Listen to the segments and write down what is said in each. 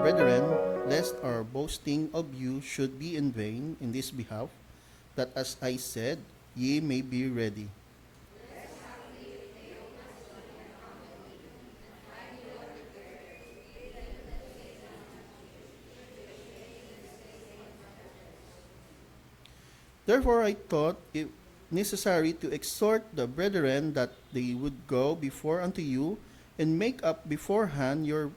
Brethren, lest our boasting of you should be in vain in this behalf, that as I said, ye may be ready. Therefore I thought it necessary to exhort the brethren that they would go before unto you, and make up beforehand your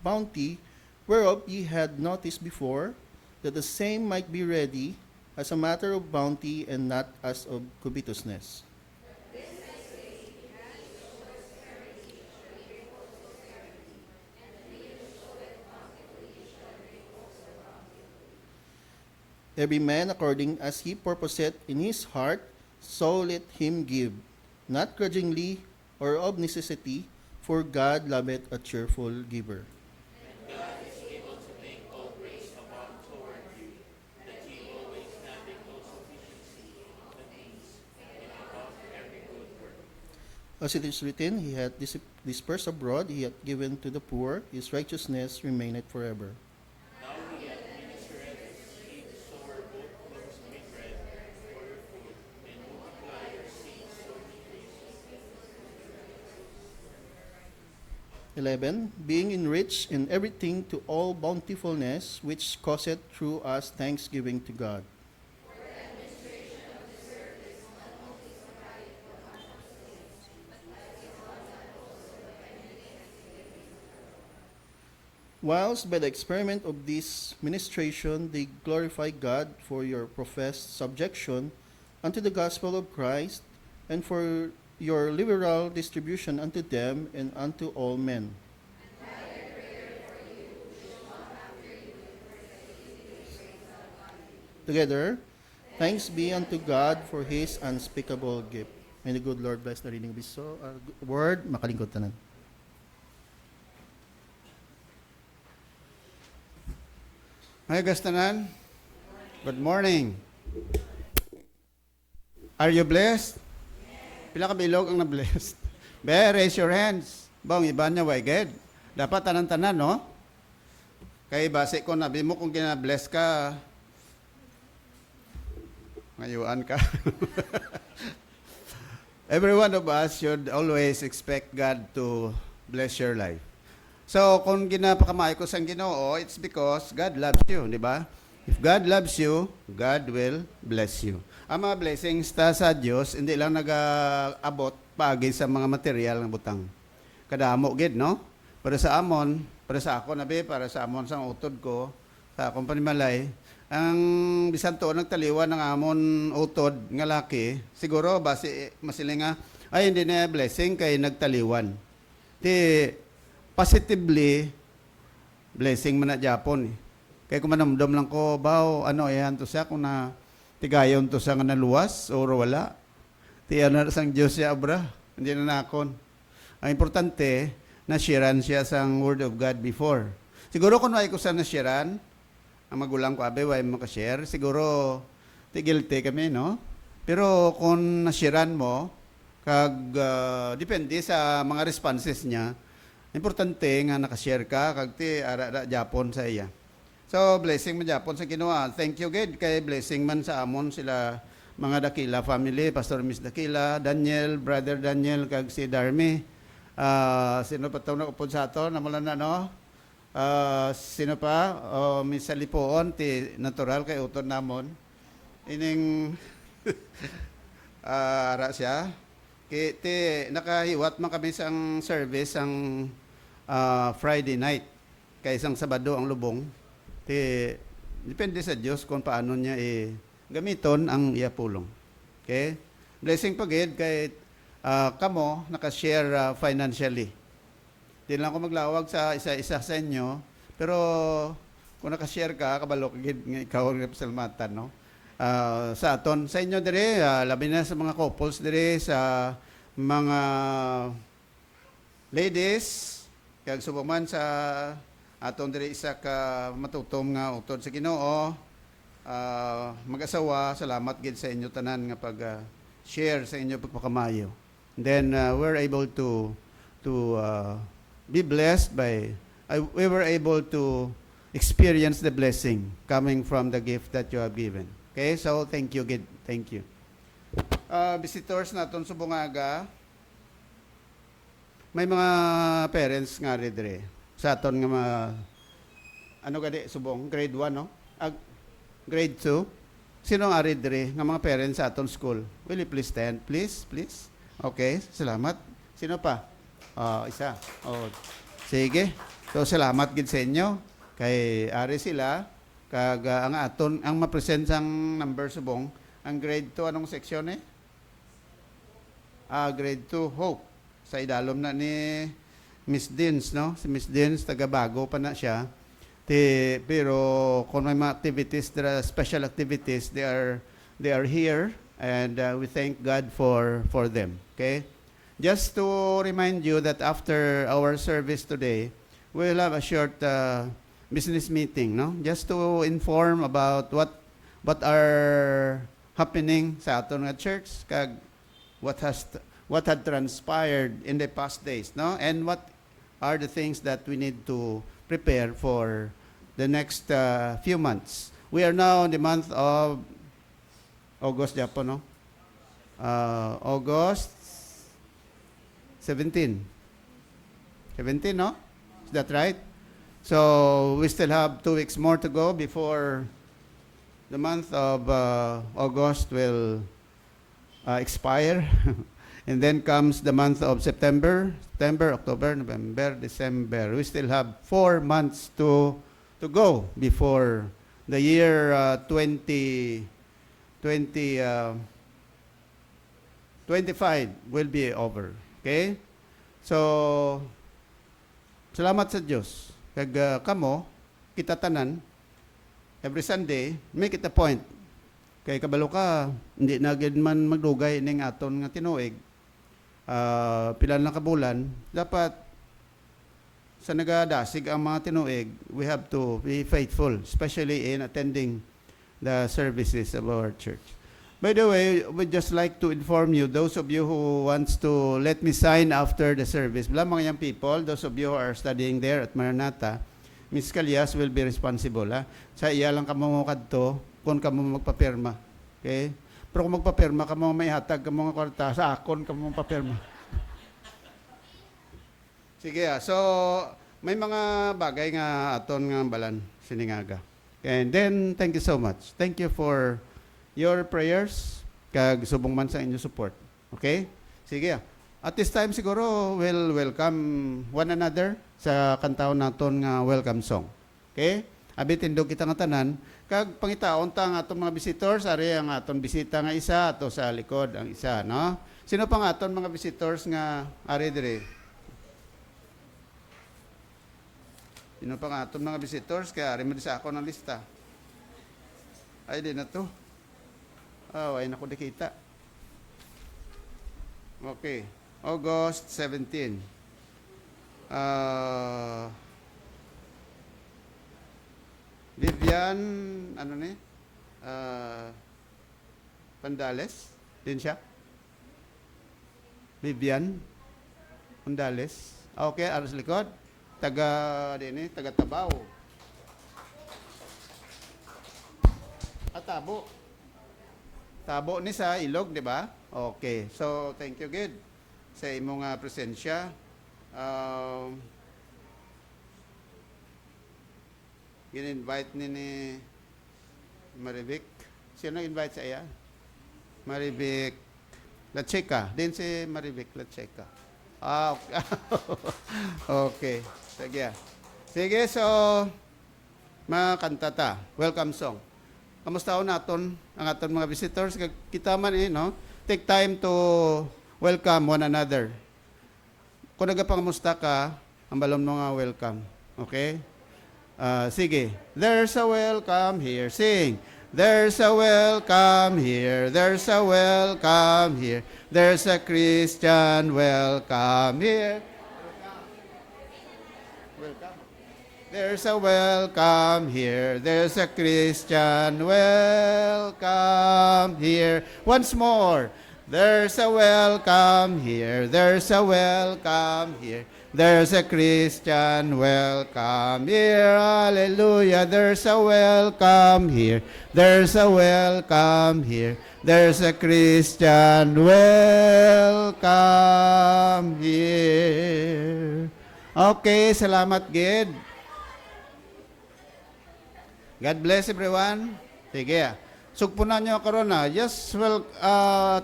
bounty, whereof ye had notice before, that the same might be ready, as a matter of bounty, and not as of covetousness. Every man according as he purposeth in his heart, so let him give, not grudgingly or of necessity, for God loveth a cheerful giver. As it is written, he hath dispersed abroad, he hath given to the poor, his righteousness remaineth forever. 11. Being enriched in everything to all bountifulness, which causeth through us thanksgiving to God. Whilst by the experiment of this ministration they glorify God for your professed subjection unto the gospel of Christ, and for your liberal distribution unto them and unto all men. Together, thanks be unto God for His unspeakable gift. May the good Lord bless the reading of His word. Makalingkod tanan. Hi, Gastanan. Good morning. Are you blessed? Pila ka bilog ang na-blessed? Be, raise your hands. Bang, iba niya, way good. Dapat tanan-tanan, no? Kaya base ko, nabi mo kung kina-bless ka, ngayuan ka. Every one of us should always expect God to bless your life. So, kung ginapakamay ko sa Ginoo, it's because God loves you, di ba? If God loves you, God will bless you. Ang mga blessings sa Diyos, hindi lang nag-abot paagi sa mga material ng butang. Kadamo gid, no? Para sa amon, para sa ako nabi, para sa amon sa utod ko, sa akong panimalay, ang bisan to nagtaliwan ng amon utod nga laki, siguro base masilinga, ay hindi na blessing kay nagtaliwan. Di positively, blessing man na Japon. Kaya kung manamdam lang ko, baw, ano, yan to siya, kung na tigayon to siya nga naluwas, o wala. Tiyan na sang Diyos siya, abra. Hindi na nakon. Ang importante, nashiran siya sang Word of God before. Siguro kung ay ko sa nashiran, ang magulang ko, abe, way makashare, siguro, guilty kami, no? Pero kung nashiran mo, depende sa mga responses niya, importante nga nakashare ka kag ti ara Japon sa iya. So blessing man Japon sa Ginoa. Thank you gid kay blessing man sa amon sila mga Dakila family, Pastor Miss Dakila, Daniel, Brother Daniel kag si Darmy. Sino pa taw na upod sa ato namulan na no? Sino pa? Miss Salipoon ti natural kay utod namon. Ining ara siya. Ti nakahiwat man kami sang service ang Friday night kay isang Sabado ang lubong. Depende sa Diyos kung paano niya gamiton ang iya pulong. Okay? Blessing pagid kay kamo nakashare financially. Di lang ako maglawag sa isa-isa sa inyo, pero kung nakashare ka, kabalo kagid nga ikaw ang salmatan, no? Sa aton, sa inyo dire, labi na sa mga couples dire, sa mga ladies, kag subuman sa aton dire isa ka matutom nga utod sa Ginoo, mag-asawa, salamat gid sa inyo tanan nga pag share sa inyo pagpakamayo. Then we're able to be blessed by we were able to experience the blessing coming from the gift that you have given. Okay, so thank you gid. Thank you. Visitors naton sa Bungaga, may mga parents nga dire sa aton nga ano gadi subong grade 1 no? Grade 2. Sino nga dire nga mga parents sa aton school? Will you please stand please? Okay, salamat. Sino pa? Isa. Sige. So salamat gid sa inyo kay ari sila kag ang aton ang ma-present sang number subong ang grade 2 anong section grade 2 Hope sa idalom na ni Miss Dins, no? Si Miss Dins taga Bago pa na siya. Pero kung may mga activities, there are special activities, they are here, and we thank God for them. Okay? Just to remind you that after our service today, we'll have a short business meeting, no? Just to inform about what are happening sa aton nga church, kag what had transpired in the past days, no? And what are the things that we need to prepare for the next few months. We are now in the month of August, Japan, no? August 17. 17, no? Is that right? So we still have 2 weeks more to go before the month of August will expire. And then comes the month of September, October, November, December. We still have 4 months to go before the year 2025 will be over. Okay? So, salamat sa Diyos. Kag kamo, kita tanan, every Sunday, make it a point. Kay kabalo ka, hindi na gid man magdugay ning aton nga tinuig. Pila na kabulan, dapat sa nagadasig ang mga tinuig, we have to be faithful, especially in attending the services of our church. By the way, we'd just like to inform you, those of you who wants to let me sign after the service, mga young people, those of you who are studying there at Maranatha, Ms. Calyas will be responsible. Ha? Sa iya lang kamo kadto kung kamo magpapirma. Okay? Pero kung magpapirma kamo may hatag kamo nga kwarta, sa akon kamo magpapirma. Sige, so may mga bagay nga aton nga balan siningaga. And then thank you so much. Thank you for your prayers kag subong man sa inyo support. Okay? Sige. At this time siguro we'll welcome one another sa kantaon naton nga welcome song. Okay? Abi tindog kita nga tanan kag pangitaon ta nga aton mga visitors, ari ang aton bisita nga isa ato sa likod ang isa, no? Sino pa nga aton mga visitors nga ari dire? Sino pa nga aton mga visitors kaya ari mo di sa ako ng lista. Ay di na to. Ay na ko nakita. Okay. August 17. Vivian, ano ni? Pandales? Din siya? Vivian Pandales? Okay, aras likod. Taga Tabao. Tabo. Tabo ni sa Ilog, di ba? Okay. So, thank you, good. Sa imong presensya. In-invite ni Maribik. Sino invite sa iya? Maribik Lacheca. Din si Maribik Lacheca. Okay. Okay. Sige. Sige, so makanta ta. Welcome song. Kamusta naton ang aton mga visitors? Kita man no? Take time to welcome one another. Kung nagapangamusta ka, ang balon mo nga welcome. Okay? Sige. There's a welcome here. Sing. There's a welcome here. There's a welcome here. There's a Christian welcome here. Welcome. There's a welcome here. There's a Christian welcome here. Once more. There's a welcome here. There's a welcome here. There's a Christian welcome here. Hallelujah. There's a welcome here. There's a welcome here. There's a Christian welcome here. Okay, salamat, Gid. God bless everyone. Sige. Sugpunan nyo karon na. Just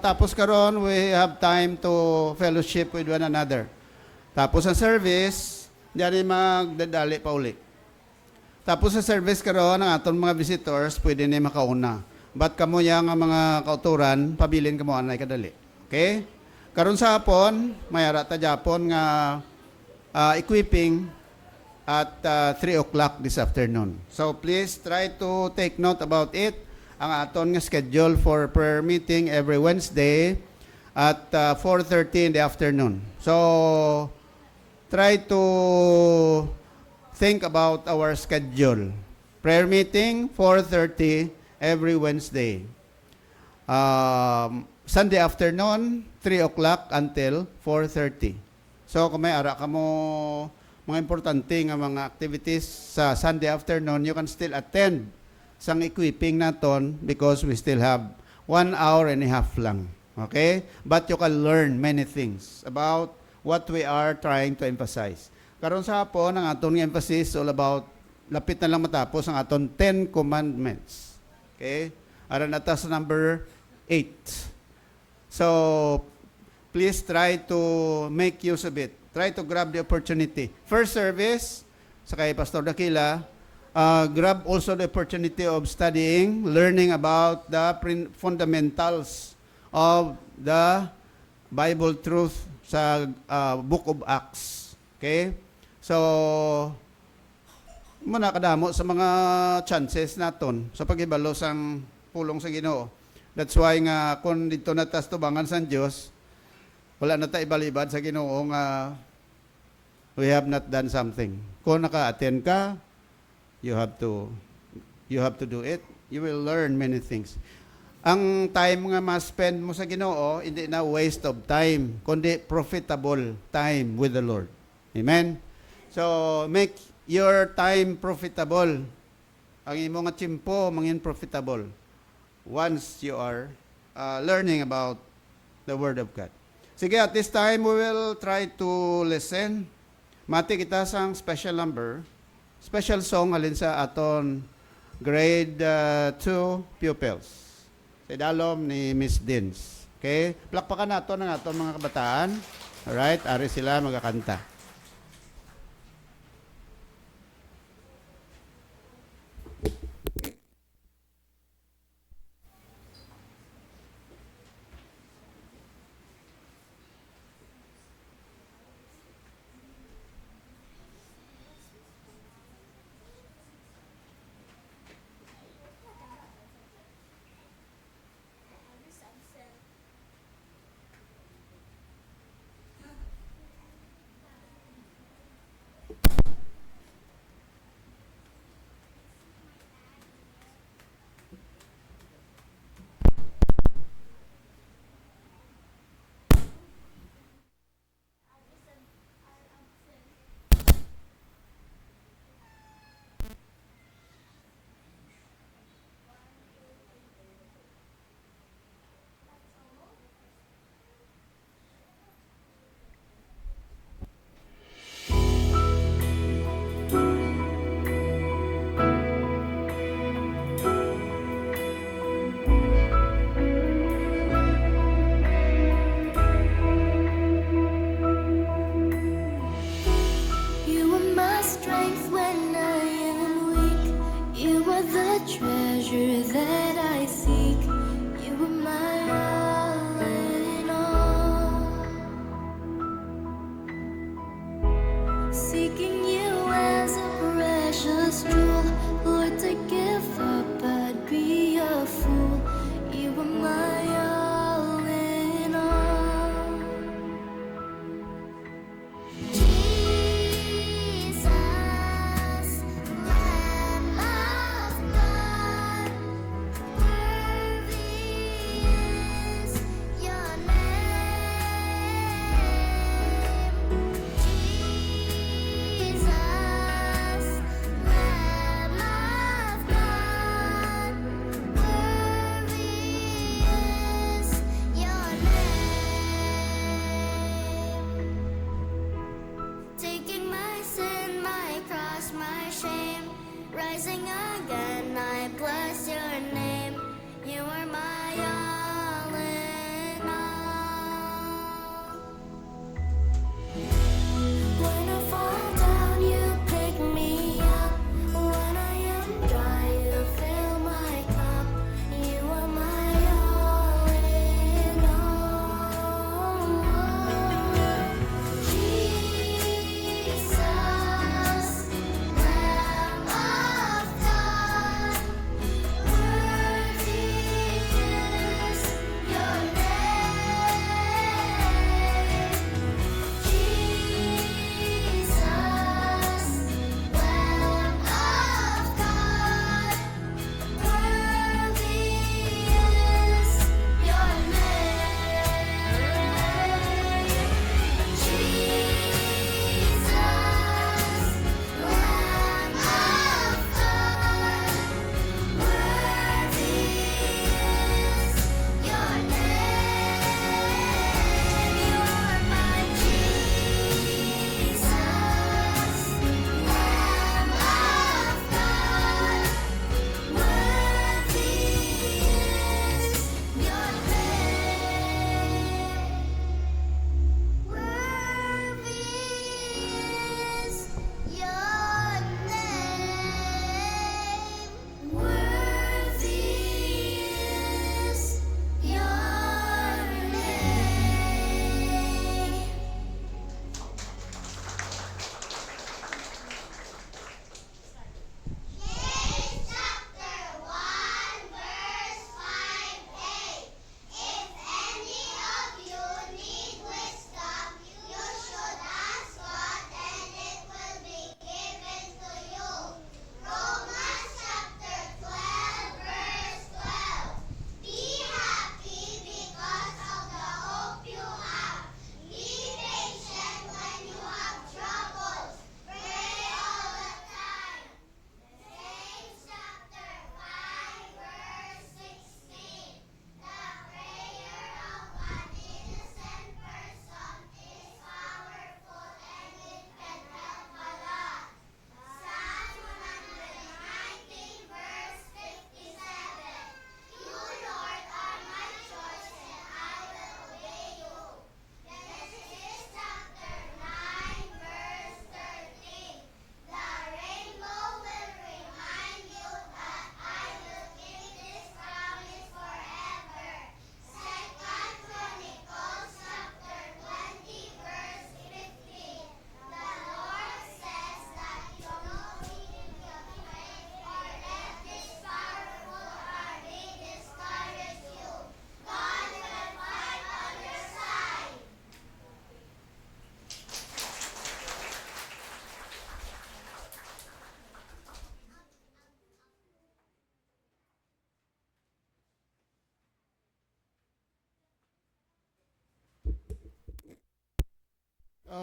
tapos karon we have time to fellowship with one another. Tapos ang service, diyan magdadali pa uli. Tapos sa service karon ang aton mga visitors pwede na makauna. But kamo yang mga kauturan, pabilin kamo anay kadali. Okay? Karon sa hapon, mayara ta Japon nga equipping at 3 o'clock this afternoon. So please try to take note about it. Ang aton nga schedule for prayer meeting every Wednesday at 4:30 in the afternoon. So try to think about our schedule. Prayer meeting 4:30 every Wednesday. Sunday afternoon 3 o'clock until 4:30. So kung may ara ka mo mga importante nga mga activities sa Sunday afternoon, you can still attend sang equipping naton because we still have 1 hour and a half lang. Okay? But you can learn many things about what we are trying to emphasize. Karon sa hapon, ang aton nga emphasis all about, lapit na lang matapos ang aton 10 commandments. Okay? Aran nata sa number 8. So, please try to make use of it. Try to grab the opportunity. First service, sa kay Pastor Dakila, grab also the opportunity of studying, learning about the fundamentals of the Bible truth sa Book of Acts. Okay? So, muna kadamo sa mga chances naton sa pagibalo sang pulong sa Ginoo. That's why nga kung dito na tas tubangan sa Dios, wala na tayo ibalibad sa Ginoo nga we have not done something. Kung naka-attend ka, you have to do it. You will learn many things. Ang time nga ma-spend mo sa Ginoo, hindi na waste of time, kundi profitable time with the Lord. Amen? So, make your time profitable. Ang imo nga tiyempo mangin profitable once you are learning about the Word of God. Sige, at this time, we will try to listen. Mati kita sang special number, special song alin sa aton grade 2 pupils. Sa dalom ni Miss Dins. Okay? Plakpakan nato ng aton mga kabataan. Alright? Ari sila magkakanta.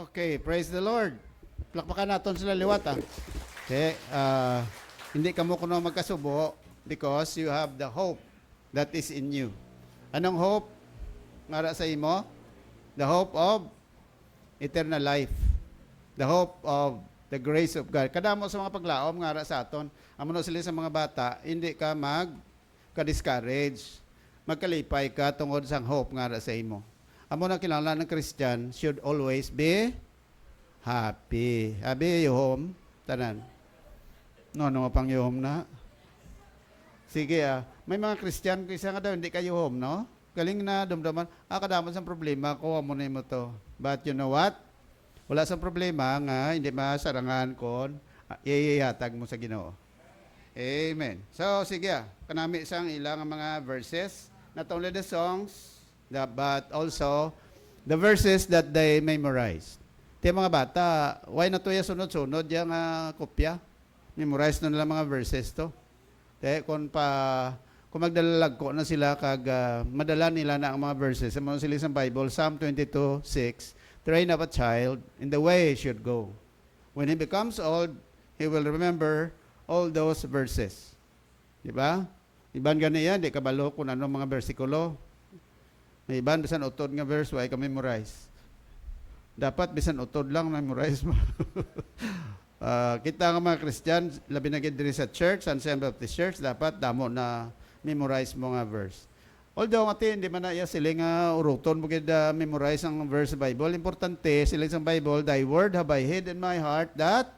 Okay, praise the Lord. Plakpakan naton sila liwat Okay, hindi ka mo kuno magkasubo because you have the hope that is in you. Anong hope? Ngara sa imo? The hope of eternal life. The hope of the grace of God. Kadamo sa mga paglaom ngara sa aton. Amo na sila sa mga bata, hindi ka ka-discourage. Magkalipay ka tungod sa hope ngara sa imo. Amo na kinahanglan ng Christian should always be happy. Happy you home, tanan. No, pang you home na. Sige may mga Christian nga daw hindi kayo home, no? Galing na dumdaman, kadamon sa problema, kuha mo na mo to. But you know what? Wala sa problema nga hindi masarangan kon ihatag mo sa Ginoo. Amen. So sige kanami sang ilang mga verses, not only the songs but also the verses that they memorized. Ti mga bata, why na to ya sunod-sunod yang kopya? Memorize na nila mga verses to. Kung magdalalag ko na sila kag madala nila na ang mga verses sa mga silisang Bible, Psalm 22:6, train up a child in the way he should go. When he becomes old, he will remember all those verses. Di ba? Iban ganiyan, di kabalo kung ano mga bersikulo. May iban, bisan utod nga verse, why ka memorize. Dapat bisan utod lang memorize mo. Kita nga mga Christian, labi na diri sa church, San San Baptist Church, dapat damo na memorize mo nga verse. Although nga hindi man na iya sila nga uruton mo memorize ang verse sa Bible. Importante sila sa Bible, thy word have I hid in my heart that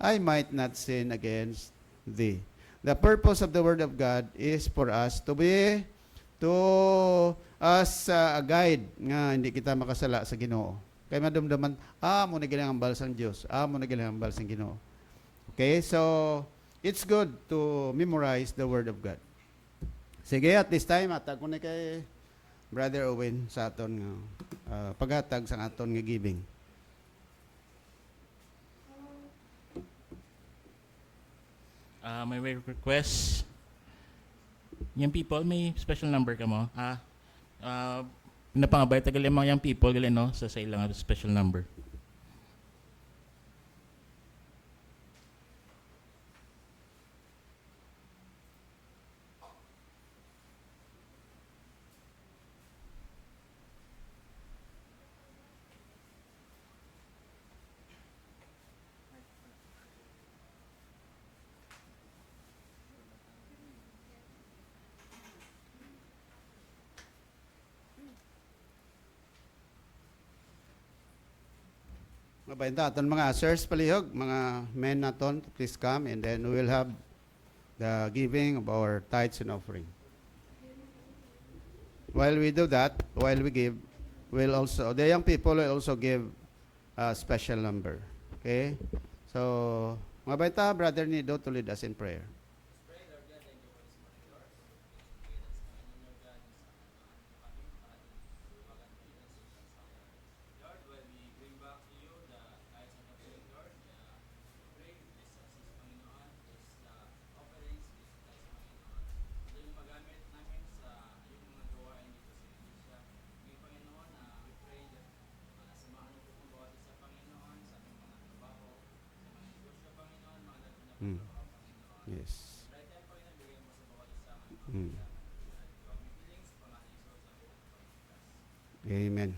I might not sin against thee. The purpose of the word of God is for us to be as a guide nga hindi kita makasala sa Ginoo. Kaya madumdaman, mo na gilang ambal sang Dios, mo na gilang ambal sang Ginoo. Okay, so it's good to memorize the word of God. Sige, at this time atag ko na kay Brother Owen sa aton nga paghatag sa aton nga giving. May request. Yung people, may special number ka mo. Napangabay, tagal yung mga young people, gali no, sa ilang special number. Mabainta aton mga ushers palihog, mga men naton, please come and then we will have the giving of our tithes and offering. While we do that, while we give, the young people will also give a special number. Okay? So, mabainta, Brother Nido to lead us in prayer. Yes. Amen.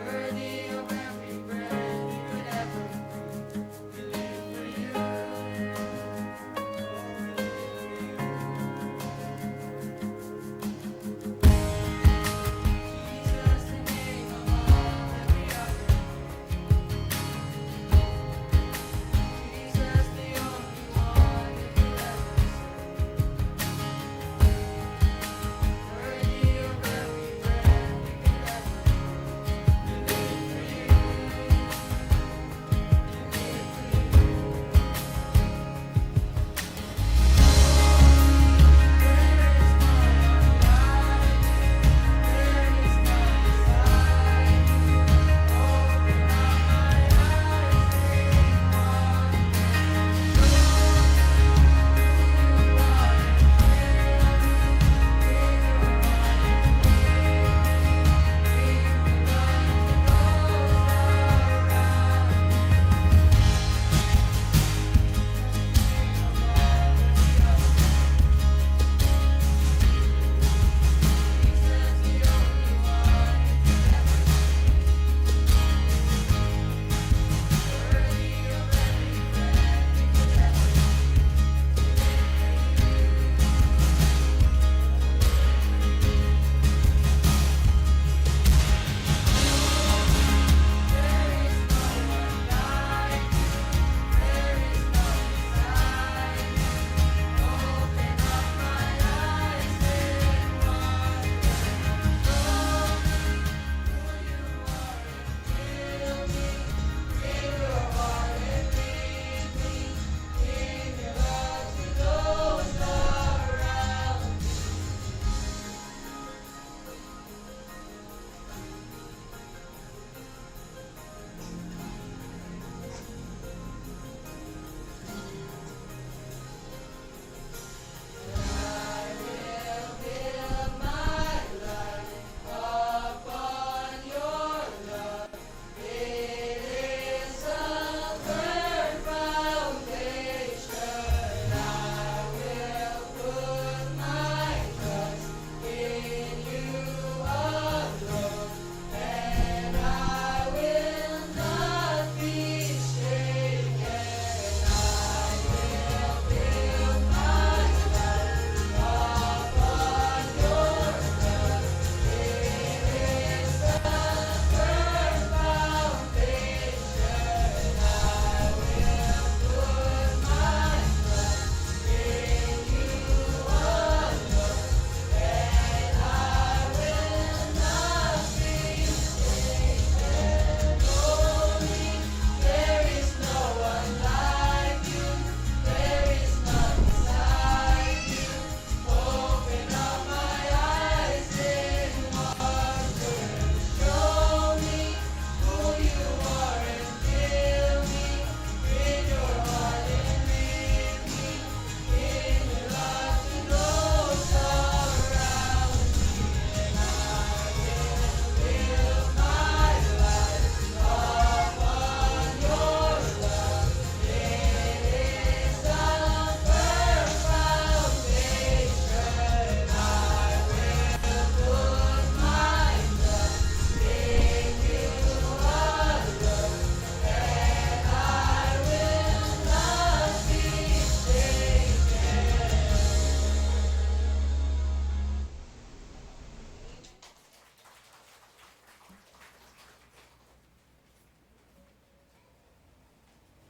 Worthy of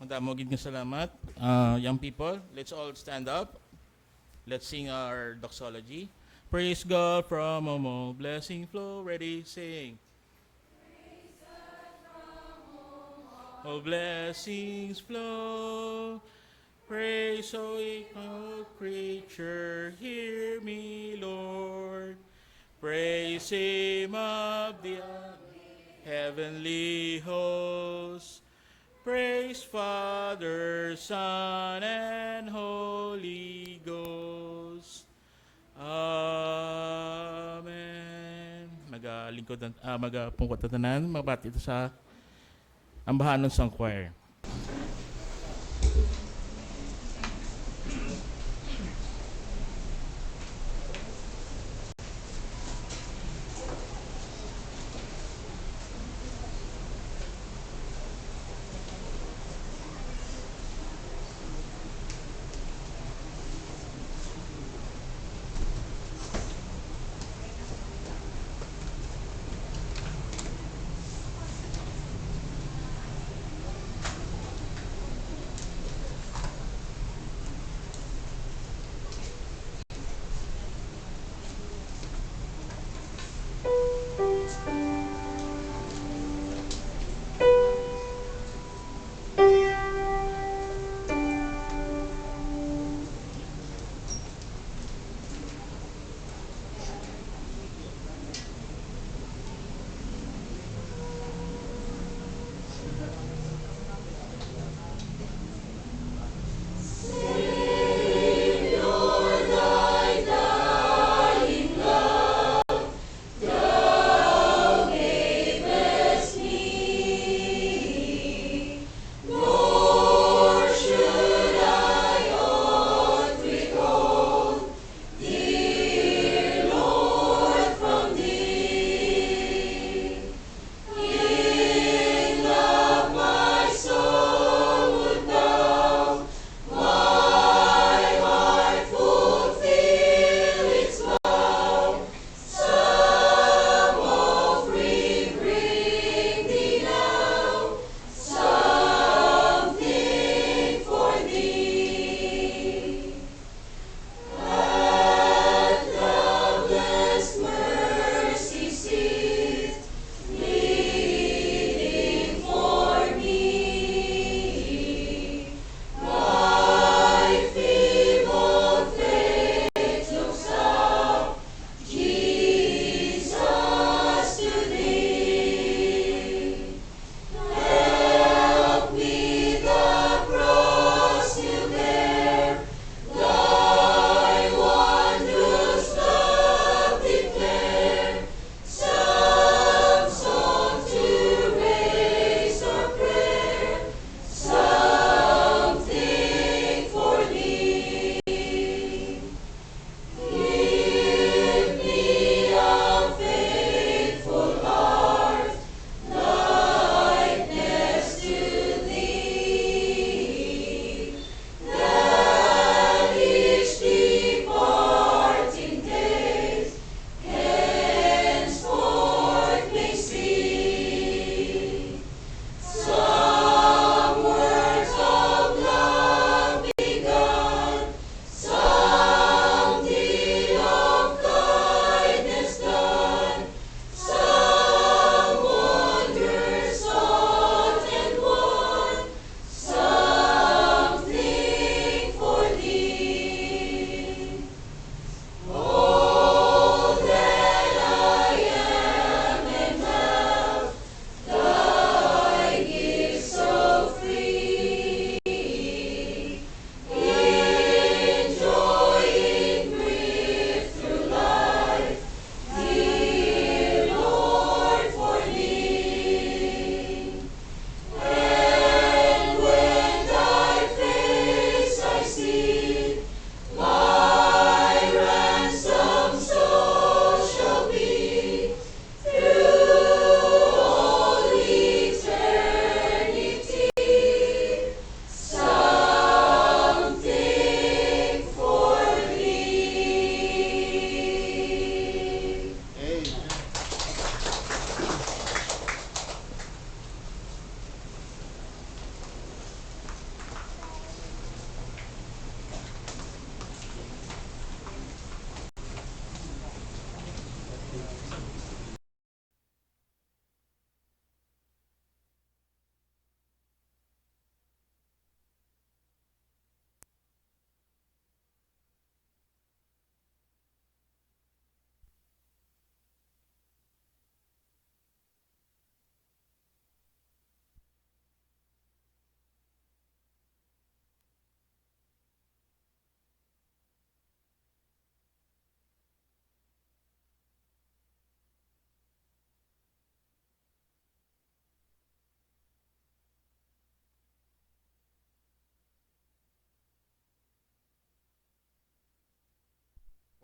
Madamo gid nga salamat. Young people, let's all stand up. Let's sing our doxology. Praise God from whom all blessing flow. Ready, sing. All blessings flow. Praise, O equal creature, hear me, Lord. Praise him of the heavenly hosts. Praise Father, Son, and Holy Ghost. Amen. Magalingkod, magapungkot na tanan, mabati ito sa ambahanon sang choir.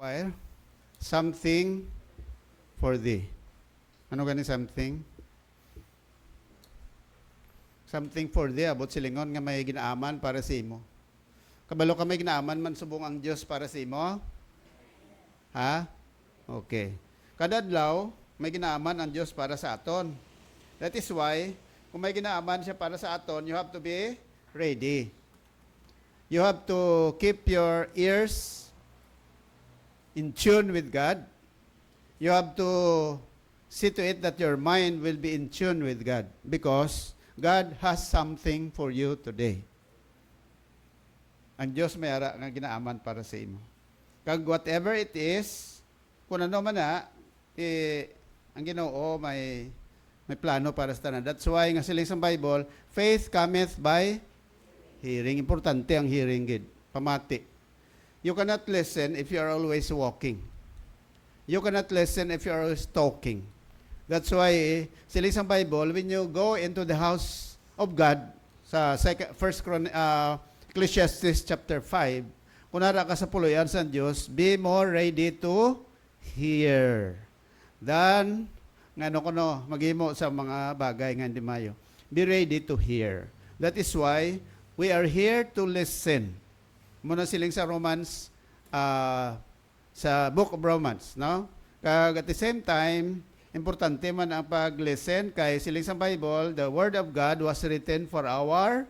Why? Something for thee. Ano gani something? Something for thee, abot silingon nga may ginaaman para sa imo. Kabalo ka may ginaaman man subong ang Dios para sa imo? Ha? Okay. Kada adlaw may ginaaman ang Dios para sa aton. That is why kung may ginaaman siya para sa aton, you have to be ready. You have to keep your ears in tune with God. You have to see to it that your mind will be in tune with God because God has something for you today. Ang Diyos may ara nga ginaaman para sa imo. Kag whatever it is, kung ano man na, ang Ginoo may plano para sa tanan. That's why nga siling sa Bible, faith cometh by hearing. Importante ang hearing gid. Pamati. You cannot listen if you are always walking. You cannot listen if you are always talking. That's why, siling sa Bible, when you go into the house of God, sa Ecclesiastes chapter 5, kung nara ka sa puluyan sa Diyos, be more ready to hear than kuno maghimo sa mga bagay nga hindi mayo. Be ready to hear. That is why we are here to listen. Muna siling sa Romans, sa book of Romans, no? Kag at the same time, importante man ang pag-listen kay siling sa Bible, the Word of God was written for our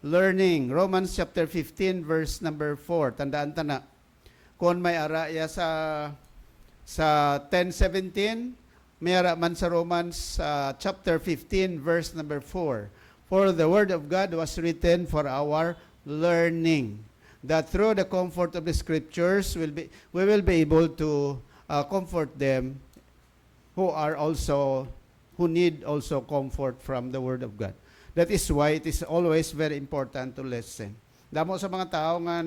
learning. Romans chapter 15 verse number 4. Tandaan na. Kung may araya sa 10:17, may ara man sa Romans chapter 15 verse number 4. For the Word of God was written for our learning, that through the comfort of the Scriptures we will be able to comfort them who need also comfort from the Word of God. That is why it is always very important to listen. Damo sa mga tao nga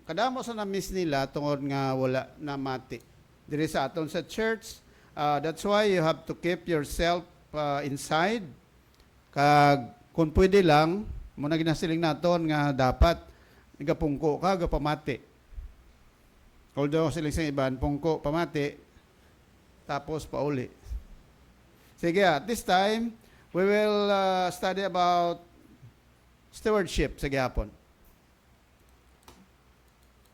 kadamo sa na-miss nila tungod nga wala na mati. Diri sa aton sa church, that's why you have to keep yourself inside. Kag kung pwede lang, muna ginasiling naton nga dapat gapungko ka, gapamati. Although siling sa iban, pungko, pamati, tapos pauli. Sige, at this time, we will study about stewardship sa gihapon.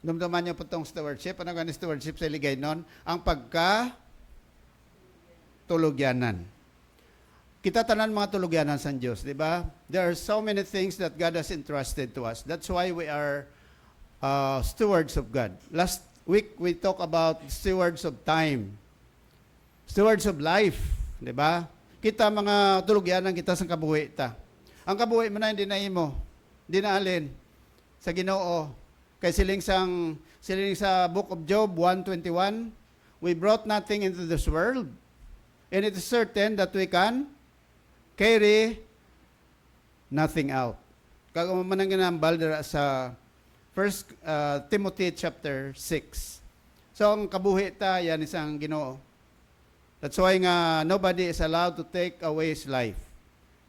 Dumduman niyo po itong stewardship. Ano gani stewardship sa iligay nun? Ang pagka-tulugyanan. Kita tanan mga tulugyanan sa Diyos, di ba? There are so many things that God has entrusted to us. That's why we are stewards of God. Last week, we talked about stewards of time. Stewards of life, di ba? Kita mga tulugyanan kita sa kabuhi ta. Ang kabuhi mo na hindi na imo, hindi na alin sa Ginoo. Kay siling sa book of Job 1:21, we brought nothing into this world, and it is certain that we can carry nothing out. Kag man ang ginambal dira sa 1 Timothy chapter 6. So ang kabuhi ta yan isang Ginoo. That's why nga nobody is allowed to take away his life.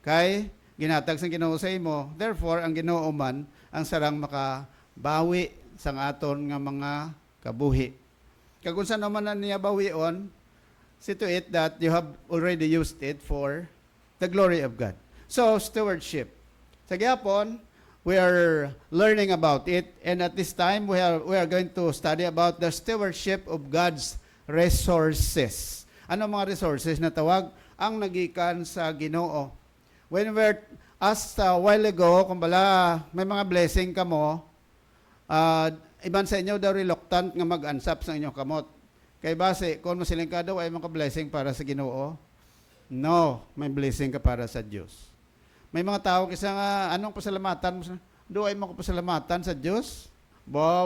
Kay ginatag sa Ginoo sa imo, therefore ang Ginoo man ang sarang makabawi sang aton nga mga kabuhi. Kag unsa naman na niya bawion, see to it that you have already used it for the glory of God. So stewardship. Sa gihapon, we are learning about it, and at this time we are going to study about the stewardship of God's resources. Ano mga resources na tawag? Ang nagikan sa Ginoo. When we're asked a while ago, kung bala may mga blessing ka mo, iban sa inyo daw reluctant nga mag-ansap sa inyong kamot. Kay base, kung masiling ka daw ay mga blessing para sa Ginoo, no, may blessing ka para sa Diyos. May mga tao kasi nga, anong pasalamatan mo? Do ay mga pasalamatan sa Diyos?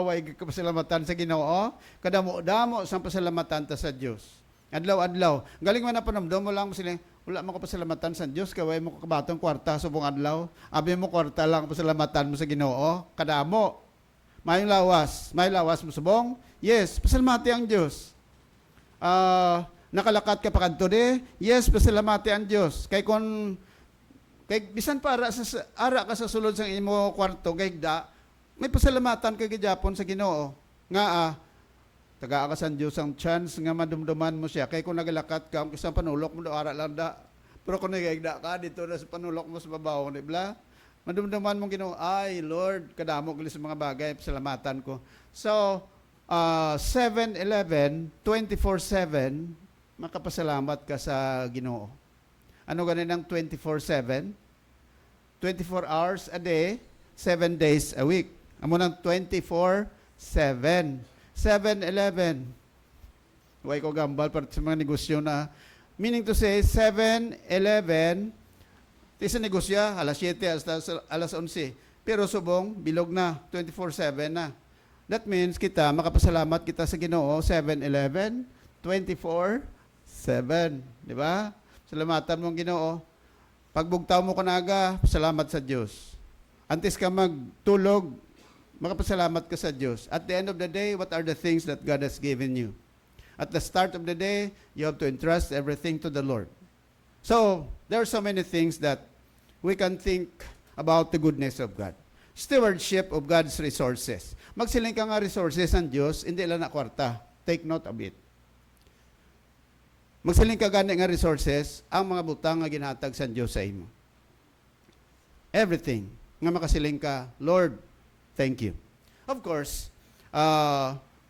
Ay pasalamatan sa Ginoo? Kadamo-damo sang pasalamatan ta sa Diyos. Adlaw-adlaw. Galing man na panamdom mo lang sila, wala mo pasalamatan sa Diyos, kaway mo kabatong kwarta subong adlaw. Abi mo kwarta lang pasalamatan mo sa Ginoo, kadamo. May lawas mo subong. Yes, pasalamati ang Diyos. Nakalakat ka pa kadto de. Yes, pasalamati ang Diyos. Kay bisan para sa ara ka sa sulod sang imo kwarto kay may pasalamatan kay gidapon sa Ginoo. Nga tagaa ka sa Diyos ang chance nga madumduman mo siya. Kaya kung nagalakat ka, kung isang panulok mo, ara lang da. Pero kung nagagda ka, dito na sa panulok mo sa babaw, di ba? Madumduman mong Ginoo, ay Lord, kadamo ko sa mga bagay, pasalamatan ko. So, 7-Eleven, 24/7, makapasalamat ka sa Ginoo. Ano ganin ang 24/7? 24 hours a day, 7 days a week. Amo ng 24/7. 7-Eleven. Huwag ko gambal para sa mga negosyo na. Meaning to say, 7-Eleven, ito sa negosyo, alas 7, alas 11. Pero subong, bilog na, 24/7 na. That means kita, makapasalamat kita sa Ginoo, 7-Eleven, 24/7. Di ba? Salamatan mong Ginoo. Pagbugtaw mo kanaga, salamat sa Diyos. Antes ka magtulog, makapasalamat ka sa Diyos. At the end of the day, what are the things that God has given you? At the start of the day, you have to entrust everything to the Lord. So, there are so many things that we can think about the goodness of God. Stewardship of God's resources. Magsiling ka nga resources ng Diyos, hindi lang na kwarta. Take note of it. Magsiling ka gani nga resources, ang mga butang nga ginhatag sa Diyos sa imo. Everything nga makasiling ka, Lord, thank you. Of course,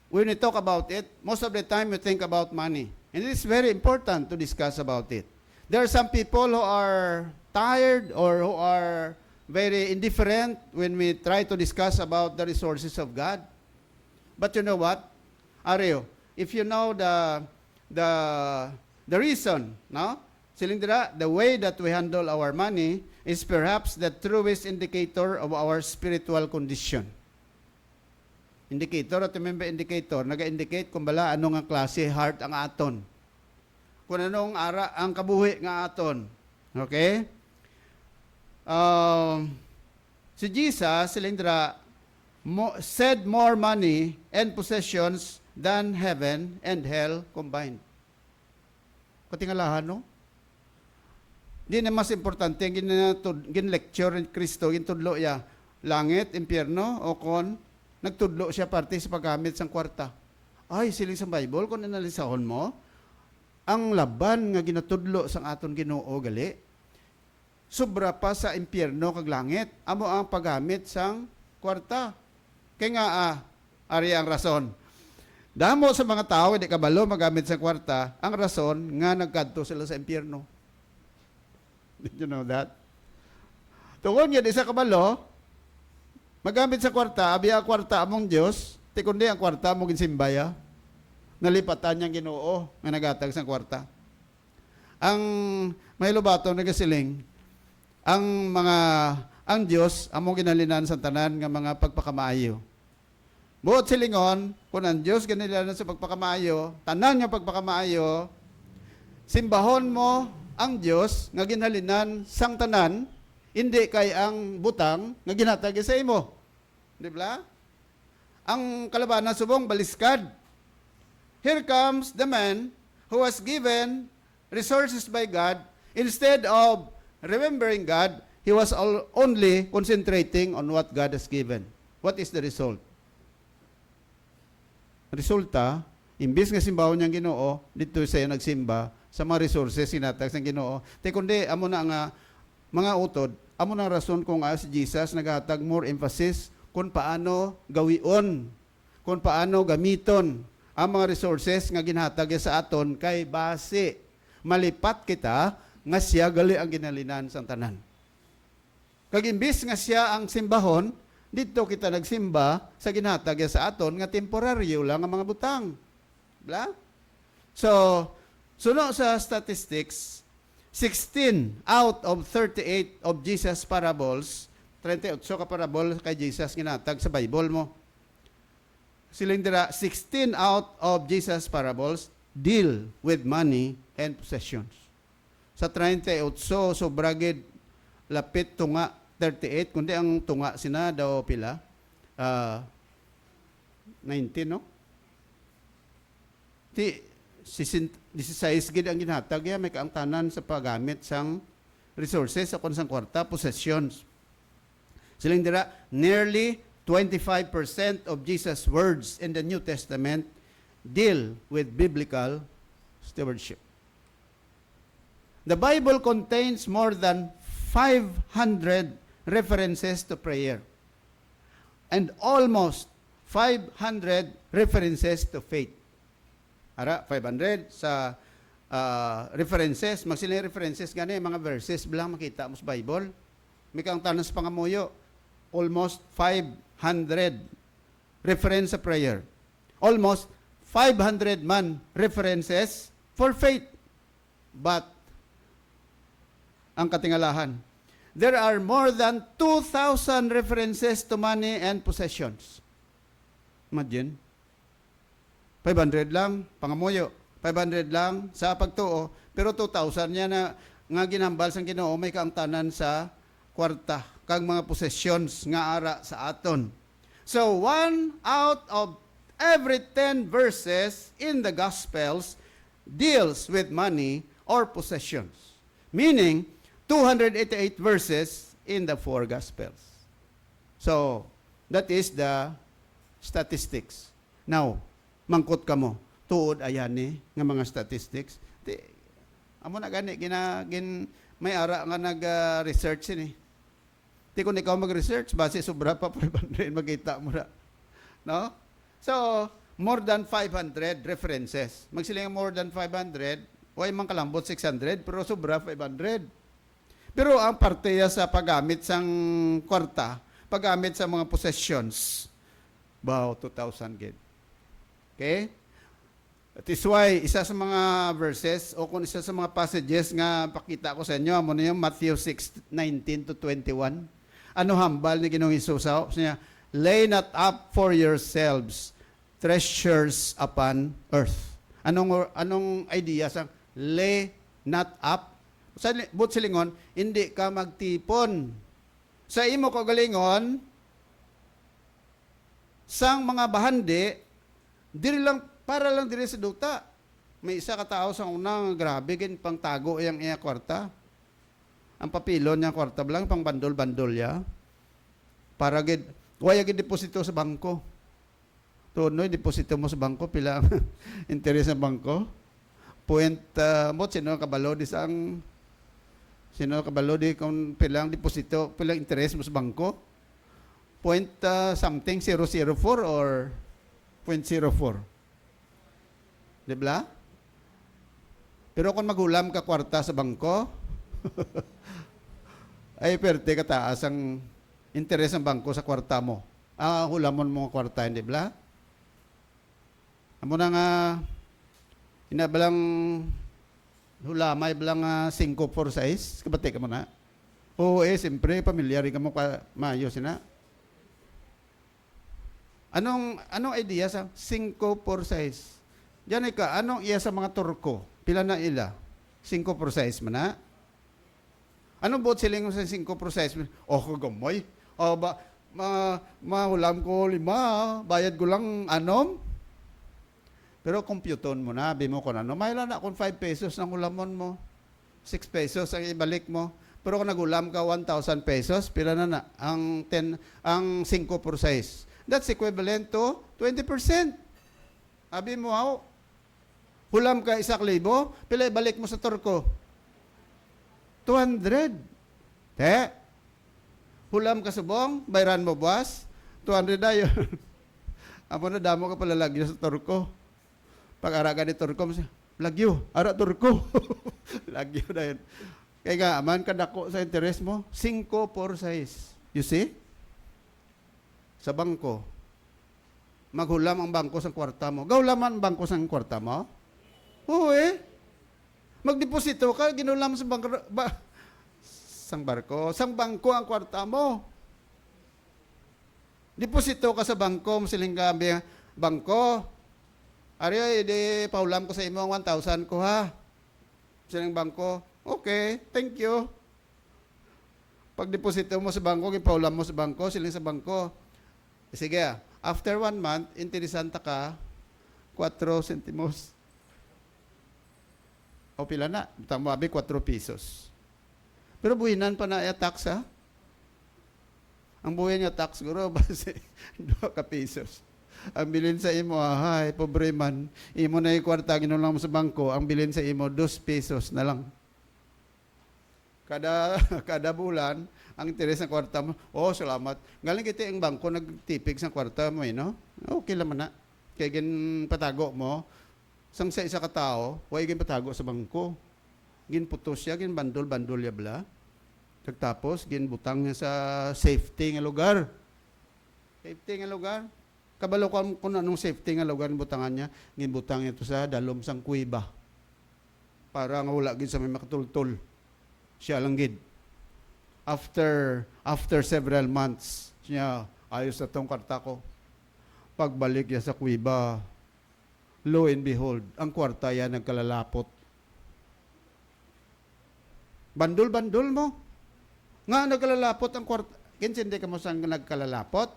when we talk about it, most of the time we think about money. And it is very important to discuss about it. There are some people who are tired or who are very indifferent when we try to discuss about the resources of God. But you know what? Areo, if you know the reason, no? Silindira, the way that we handle our money is perhaps the truest indicator of our spiritual condition. Indicator at remember indicator, naga-indicate kung bala anong ang klase heart ang aton. Kung anong ara ang kabuhi nga aton. Okay? Si Jesus, silindra, said more money and possessions than heaven and hell combined. Katingalahan, no? Di na mas importante, gin-lecture ni Kristo, gintudlo ya, langit, impyerno, o kon, nagtudlo siya parte sa paggamit sang kwarta. Ay, siling sa Bible, kung analisahon mo, ang laban nga ginatudlo sang aton Ginoo gali, sobra pa sa impyerno kag langit, amo ang paggamit sang kwarta. Kaya nga, ari ang rason. Damo sa mga tao, hindi kabalo magamit sa kwarta, ang rason nga nagkadto sila sa impyerno. Did you know that? Tungkol nga, di sa kabalo, magamit sa kwarta, abiya kwarta among Diyos, ti kundi ang kwarta mong ginsimbaya, nalipatan niyang Ginoo nga nagatag sa kwarta. Ang may lubato nagasiling, ang Diyos among ginalinan sa tanan nga mga pagpakamaayo. Buot silingon, kung ang Diyos ginalinan sa pagpakamaayo, tanan nga pagpakamaayo, simbahon mo ang Diyos nga ginhalinan sang tanan, hindi kay ang butang nga ginhatag sa imo. Di ba? Ang kalabanan subong baliskad. Here comes the man who was given resources by God. Instead of remembering God, he was only concentrating on what God has given. What is the result? Resulta, imbis nga simbahon niyang Ginoo, dito siya nagsimba sa mga resources sinatag sa Ginoo. Te kundi amo na nga mga utod, amo na rason kung si Jesus naghatag more emphasis kung paano gawion, kung paano gamiton ang mga resources nga ginhatag sa aton kay base malipat kita nga siya gali ang ginalinan sa tanan. Kag imbis nga siya ang simbahon, dito kita nagsimba sa ginhatag sa aton nga temporaryo lang ang mga butang. Bla? So, suno sa statistics, 16 out of 38 of Jesus' parables, 38 ka parable kay Jesus ginhatag sa Bible mo. Silindira, 16 out of Jesus' parables deal with money and possessions. Sa 38, so bragid lapit tunga 38, kundi ang tunga sina daw pila? 19, no? 16 gid ang ginhatag ya, may kaangtanan sa paggamit sang resources sa konsang kwarta, possessions. Siling dira, nearly 25% of Jesus' words in the New Testament deal with biblical stewardship. The Bible contains more than 500 references to prayer and almost 500 references to faith. Ara, 500 sa references. Magsilang references gani, mga verses bilang makita mo sa Bible. May kang tanas pangamuyo. Almost 500 reference sa prayer. Almost 500 man references for faith. But, ang katingalahan, there are more than 2,000 references to money and possessions. Imagine. 500 lang, pangamuyo. 500 lang sa pagtuo. Pero 2,000 niya na nga ginambal sang Ginoo may kaangtanan sa kwarta. Kag mga possessions nga ara sa aton. So, 1 out of every 10 verses in the Gospels deals with money or possessions. Meaning, 288 verses in the 4 Gospels. So, that is the statistics. Now, mangkot ka mo, tuod ayan nga mga statistics. Amo na gani, may ara nga nag-research ini. Di kung ikaw mag-research, base sobra pa 500, magkita mo na. No? So, more than 500 references. Magsiling more than 500, way man kalambot 600, pero sobra 500. Pero ang parte sa paggamit sang kwarta, paggamit sa mga possessions, bao 2,000 gid. Okay? That is why, isa sa mga verses, o kung isa sa mga passages nga pakita ko sa inyo, amo na yung Matthew 6:19 to 21. Ano hambal ni Ginoong Hesus? Niya, lay not up for yourselves treasures upon earth. Anong idea sa lay not up? Sa but silingon, hindi ka magtipon. Sa imo kagalingon, sang mga bahandi, diri lang, para lang diri sa duta. May isa ka tao sa unang grabe, gin pang tago yang iya kwarta. Ang papilon niya kwarta lang, pang bandol-bandol ya. Para gid, waya gid deposito sa bangko. Tunoy, deposito mo sa bangko, pila ang interes sa bangko. Point mo, sino kabalo di sang, sino kabalo di kung pilang deposito, pilang interes mo sa bangko. Point something, 004 or 0.04. Diba? Pero kung maghulam ka kwarta sa bangko, ay perte kataas ang interes ng bangko sa kwarta mo. Hulamon mo ang kwarta, hindi ba? Amo na nga, inabalang hulamay balang 5 for size, kabati ka mo na. Oo siyempre, pamilyar ka mo maayos na. Anong idea sa 5 for size? Diyan ka, anong iya sa mga Turko? Pila na ila? 5 for size man na? Anong buot siling sa 5 for size? Oh, kagamoy. Oh, mahulam ko 5, bayad ko lang anom. Pero computon mo na, bi mo ko na, mayroon na kung 5 pesos ang ulamon mo. 6 pesos ang ibalik mo. Pero kung nagulam ka 1,000 pesos, pila na ang 5 for size. That's equivalent to 20%. Abi mo, hulam ka 1,000, pila ibalik mo sa Turko? 200. Hulam ka subong, bayran mo buwas, 200 na yun. Apo na damo ka pala lagyo sa Turko. Pag araga ni Turko, lagyo, ara Turko. Lagyo na yun. Kaya nga, aman ka dako sa interest mo, 5 for size. You see? Sa bangko, maghulam ang bangko sa kwarta mo. Gawlaman ang bangko sa kwarta mo? Oo magdeposito ka, ginulam sa sang bangko ang kwarta mo. Deposito ka sa bangko, masiling gabi, bangko, ari, di paulam ko sa imo 1,000 ko ha. Siling bangko, okay, thank you. Pag deposito mo sa bangko, gipaulam mo sa bangko, siling sa bangko, sige, after 1 month, interesanta ka, 4 centimos. O pila na, tamabi 4 pesos. Pero buhinan pa na tax ha. Ang buhay niya tax, siguro, base 2 ka pesos. Ang bilin sa imo, ay, pobre man. Imo na yung kwarta, ginulang mo sa bangko, ang bilin sa imo, 2 pesos na lang. Kada bulan, ang interes ng kwarta mo, oh, salamat. Galing kita yung bangko, nagtipig sa kwarta mo, no? Okay lang man na. Kaya gin patago mo, sang sa isa ka tao, huwag gin patago sa bangko. Gin putos siya, gin bandol ya bla. Tapos, gin butang niya sa safety nga lugar. Safety nga lugar. Kabalo ko kung anong safety nga lugar butangan niya, gin butang niya to sa dalom sang kuiba. Para nga wala gid sa may makatultol. Siya lang gid. After several months, siya, ayos na tong kwarta ko. Pagbalik niya sa kuiba, lo and behold, ang kwarta yan nagkalalapot. Bandol-bandol mo. Nga nagkalalapot ang kwarta. Kinsindi ka mo saan nagkalalapot?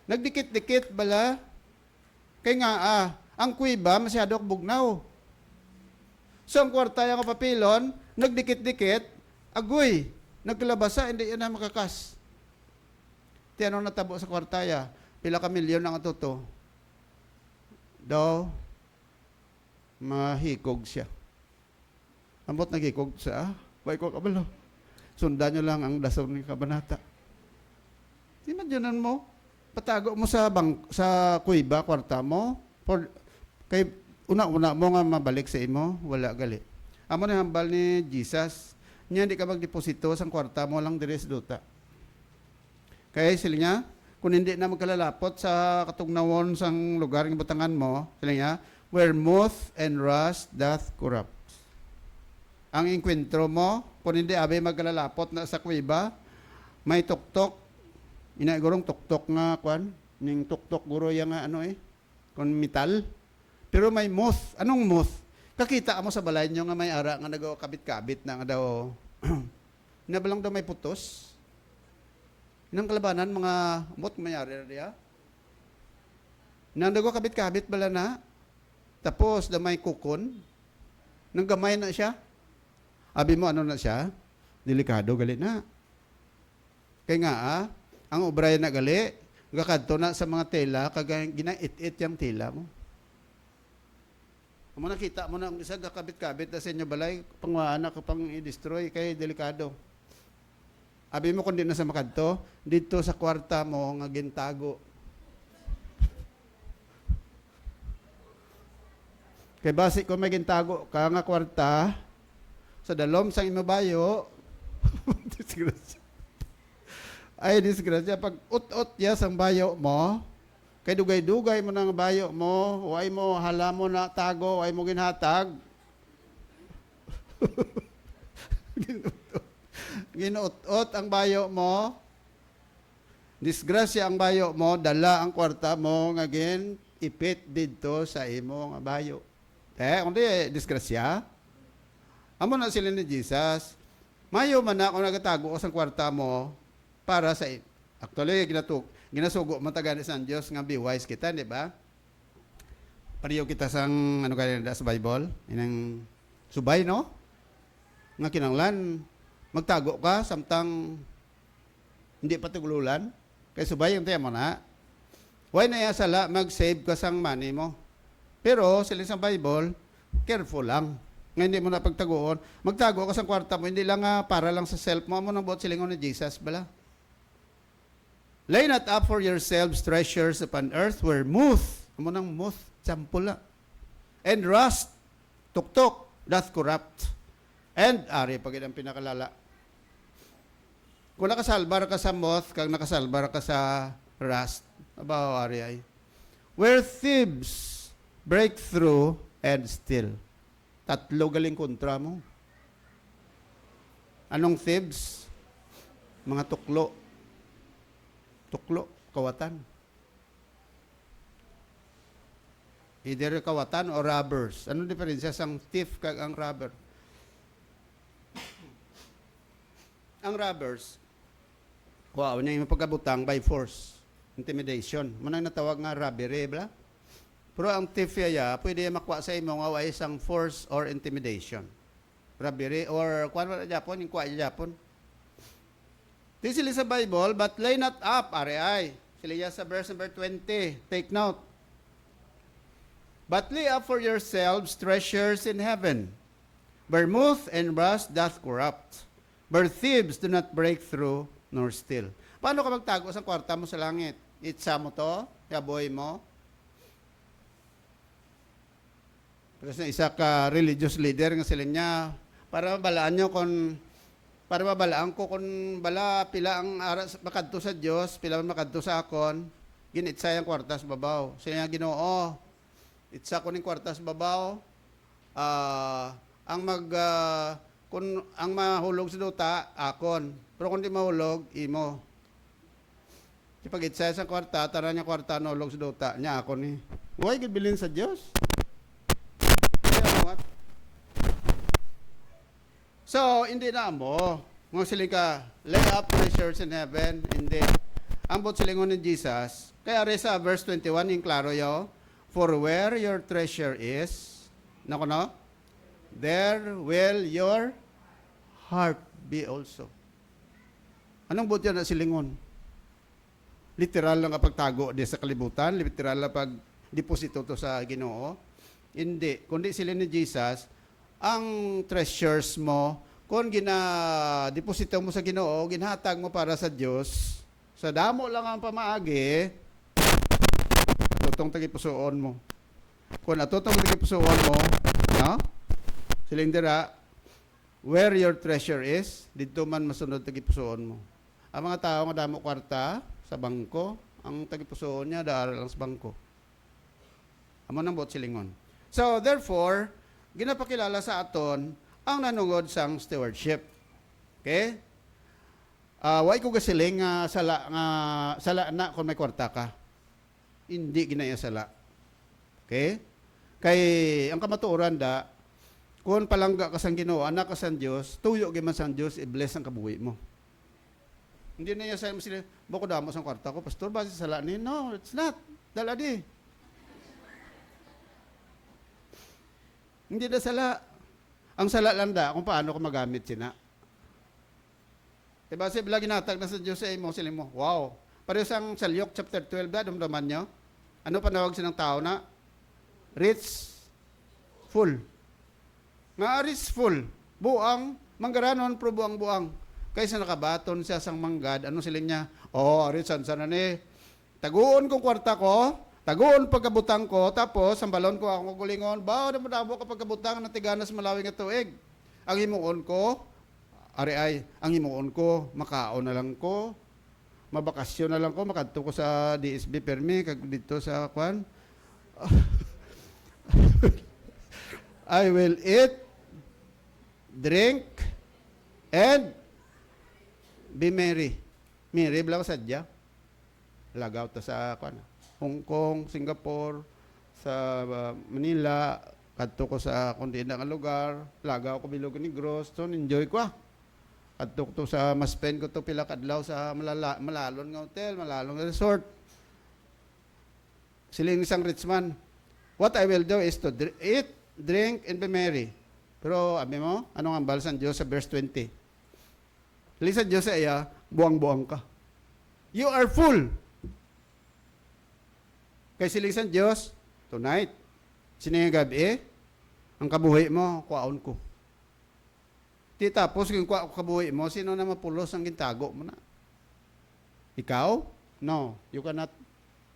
Nagdikit-dikit bala. Kaya nga ang kuiba masyado bugnaw. So ang kwarta yung papilon, nagdikit-dikit, agoy, nagkalabasa, hindi yan na makakas. Tiyanong natabo sa kwartaya, pila ka milyon ang atuto. Daw, mahikog siya. Amot nagikog siya, why ko kabalo. Sundan nyo lang ang dasor ni kabanata. Imagine mo, patago mo sa kuiba, kwarta mo, kay una-una mo nga mabalik sa imo, wala gali. Amo na hambal ni Jesus, niya hindi ka magdeposito sa kwarta mo lang dire sa duta. Kaya sila niya, kung hindi na magkalalapot sa katugnawon sang lugar ng butangan mo, sila niya, where moth and rust doth corrupt. Ang inkwentro mo, kung hindi abay magkalalapot na sa kuiba, may tuktok, inaigurong tuktok nga, kwan, ning tuktok guro yung ano kung metal. Pero may moth. Anong moth? Kakita mo sa balay nyo nga may ara nga nagkabit-kabit na nga daw. Nabalang daw may putos. Nang kalabanan, mga moth mayari riya. Nang nagkabit-kabit bala na. Tapos, daw may kukon. Nang gamay na siya. Abi mo, ano na siya? Delikado, gali na. Kaya nga, ang obray na gali, gakadto na sa mga tela, kagaya ginait-it yung tela mo. Kung nakita mo na ang isa, gakabit-kabit na sa inyo balay, pangwaan na kapang i-destroy, kaya delikado. Abi mo kung di na sa makadto, dito sa kwarta mo, nga gintago. Kaya basi kung may gintago ka nga kwarta, sa dalom sang imabayo, disgrasya. Ay, disgrasya. Pag ut-ut ya sang bayo mo, kay dugay-dugay mo ng bayo mo, huwag mo, hala mo na tago, huwag mo ginhatag. Ginuot-ot ang bayo mo, disgrasya ang bayo mo, dala ang kwarta mo, ngagin, ipit dito sa imo nga bayo. Kundi disgrasya. Amo na sila ni Jesus. Mayo man na kung nagatago ko sa kwarta mo para sa actually ginasugo matagan sa Diyos nga be wise kita, di ba? Pariyo kita sang ano kaya sa Bible, inang subay no? Nga kinanglan magtago ka samtang hindi pa tugululan kay subay yung mo na. Why na ya sala mag-save ka sang money mo? Pero sila sa Bible, careful lang. Nga hindi mo na pagtagoon. Magtago ka sa kwarta mo, hindi lang para lang sa self mo. Amo nang buot silingon ni Jesus, bala. Lay not up for yourselves treasures upon earth where moth, amo nang moth, sampula, and rust, tuktok, doth corrupt. And, ari, pag ang pinakalala. Kung nakasalbar ka sa moth, kag nakasalbar ka sa rust, abaw, ari ay. Where thieves break through and steal. Tatlo galing kontra mo. Anong thieves? Mga tuklo. Tuklo, kawatan. Either kawatan o robbers. Anong diferensya sang thief kag ang robber? Ang robbers, wow, niya yung pagkabutang by force. Intimidation. Manang natawag nga robbery, bla? Pero ang thief ya, pwede makuha sa imo nga way isang force or intimidation. Robbery or kuan wala Japon, yung kuha Japon. This is sa Bible, but lay not up, ari. Sila yan sa verse number 20. Take note. But lay up for yourselves treasures in heaven, where moth and rust doth corrupt, where thieves do not break through nor steal. Paano ka magtago sa kwarta mo sa langit? Itsa mo to? Yaboy mo? Kasi isa ka religious leader nga sila niya, para mabalaan nyo kung, para mabalaan ko kung bala pila ang aras makadto sa Dios, pila man makadto sa akon, ginitsa yung kwartas babaw. Sila niya Ginoo, itsa ko ning kwartas babaw, ang kung ang mahulog sa duta, akon. Pero kung di mahulog, imo. Kapag itsa sa kwarta, tara niya kwarta, nahulog sa duta, niya akon ni. Huwag gibilin sa Diyos. So, hindi na mo. Mga siling ka, lay up treasures in heaven. Hindi. Ang bot silingon ni Jesus, kaya rin sa verse 21, yung klaro yo, for where your treasure is, nako no? There will your heart be also. Anong bot yan na silingon? Literal lang kapag tago di sa kalibutan, literal lang pag deposito to sa Ginoo. Hindi. Kundi sila ni Jesus, ang treasures mo, kung deposito mo sa Ginoo, ginhatag mo para sa Diyos, sa damo lang ang pamaagi, tutong tagipusoon mo. Kung atutong tagipusoon mo, no? Siling dira, where your treasure is, dito man masunod tagipusoon mo. Ang mga tao nga damo kwarta sa bangko, ang tagipusoon niya dahil lang sa bangko. Amo nang bot silingon. So, therefore, ginapakilala sa aton ang nanungod sang stewardship. Okay? Why ko gasiling sala na kung may kwarta ka. Hindi ginaya sala. Okay? Kay ang kamatuoran da, kung palangga ka sang Ginoo, anak ka sang Dios, tuyo gyud man sang Dios, i-bless ang kabuhi mo. Hindi na sa sila, bako damo sang kwarta ko, pastor, base sala ni? No, it's not. Dala di. Hindi na sala. Ang sala lang da kung paano ko magamit sina. Diba si bilagi natag na sa Diyos sa imo sila mo. Wow. Pareho sang Salyok chapter 12 da, dumdaman nyo. Ano panawag sinang tao na? Rich, full. Nga rich, full. Buang, manggaranon, pro buang-buang. Kaysa nakabaton siya sang manggad, ano sila niya? Oh, rich, sana ni. Taguon kong kwarta ko, taguon pagkabutang ko, tapos ang balon ko ako gulingon, bao na madabo ka pagkabutang na tiganas malawing nga tuig. Ang himuon ko, ang himuon ko, makaon na lang ko, mabakasyon na lang ko, makadto ko sa DSB permi, kag dito sa kwan. I will eat, drink, and be merry. Merry, bala ko sadya. Lagaw ta sa kwan. Hong Kong, Singapore, sa Manila, kadto ko sa kundi na nga lugar, lagaw ko bilog ni Gross, so enjoy ko. Kadto ko sa maspen ko to pila kadlaw sa malalon nga hotel, malalon nga resort. Siling isang rich man. What I will do is to eat, drink, and be merry. Pero abi mo, anong ambal sa Diyos sa verse 20? Lisa Diyos sa iya, buang-buang ka. You are full. Kay silisan Diyos, tonight, sining gabi, ang kabuhi mo, kuwaon ko. Di tapos, kung kuwa ko kabuhi mo, sino na mapulos ang gintago mo na? Ikaw? No, you cannot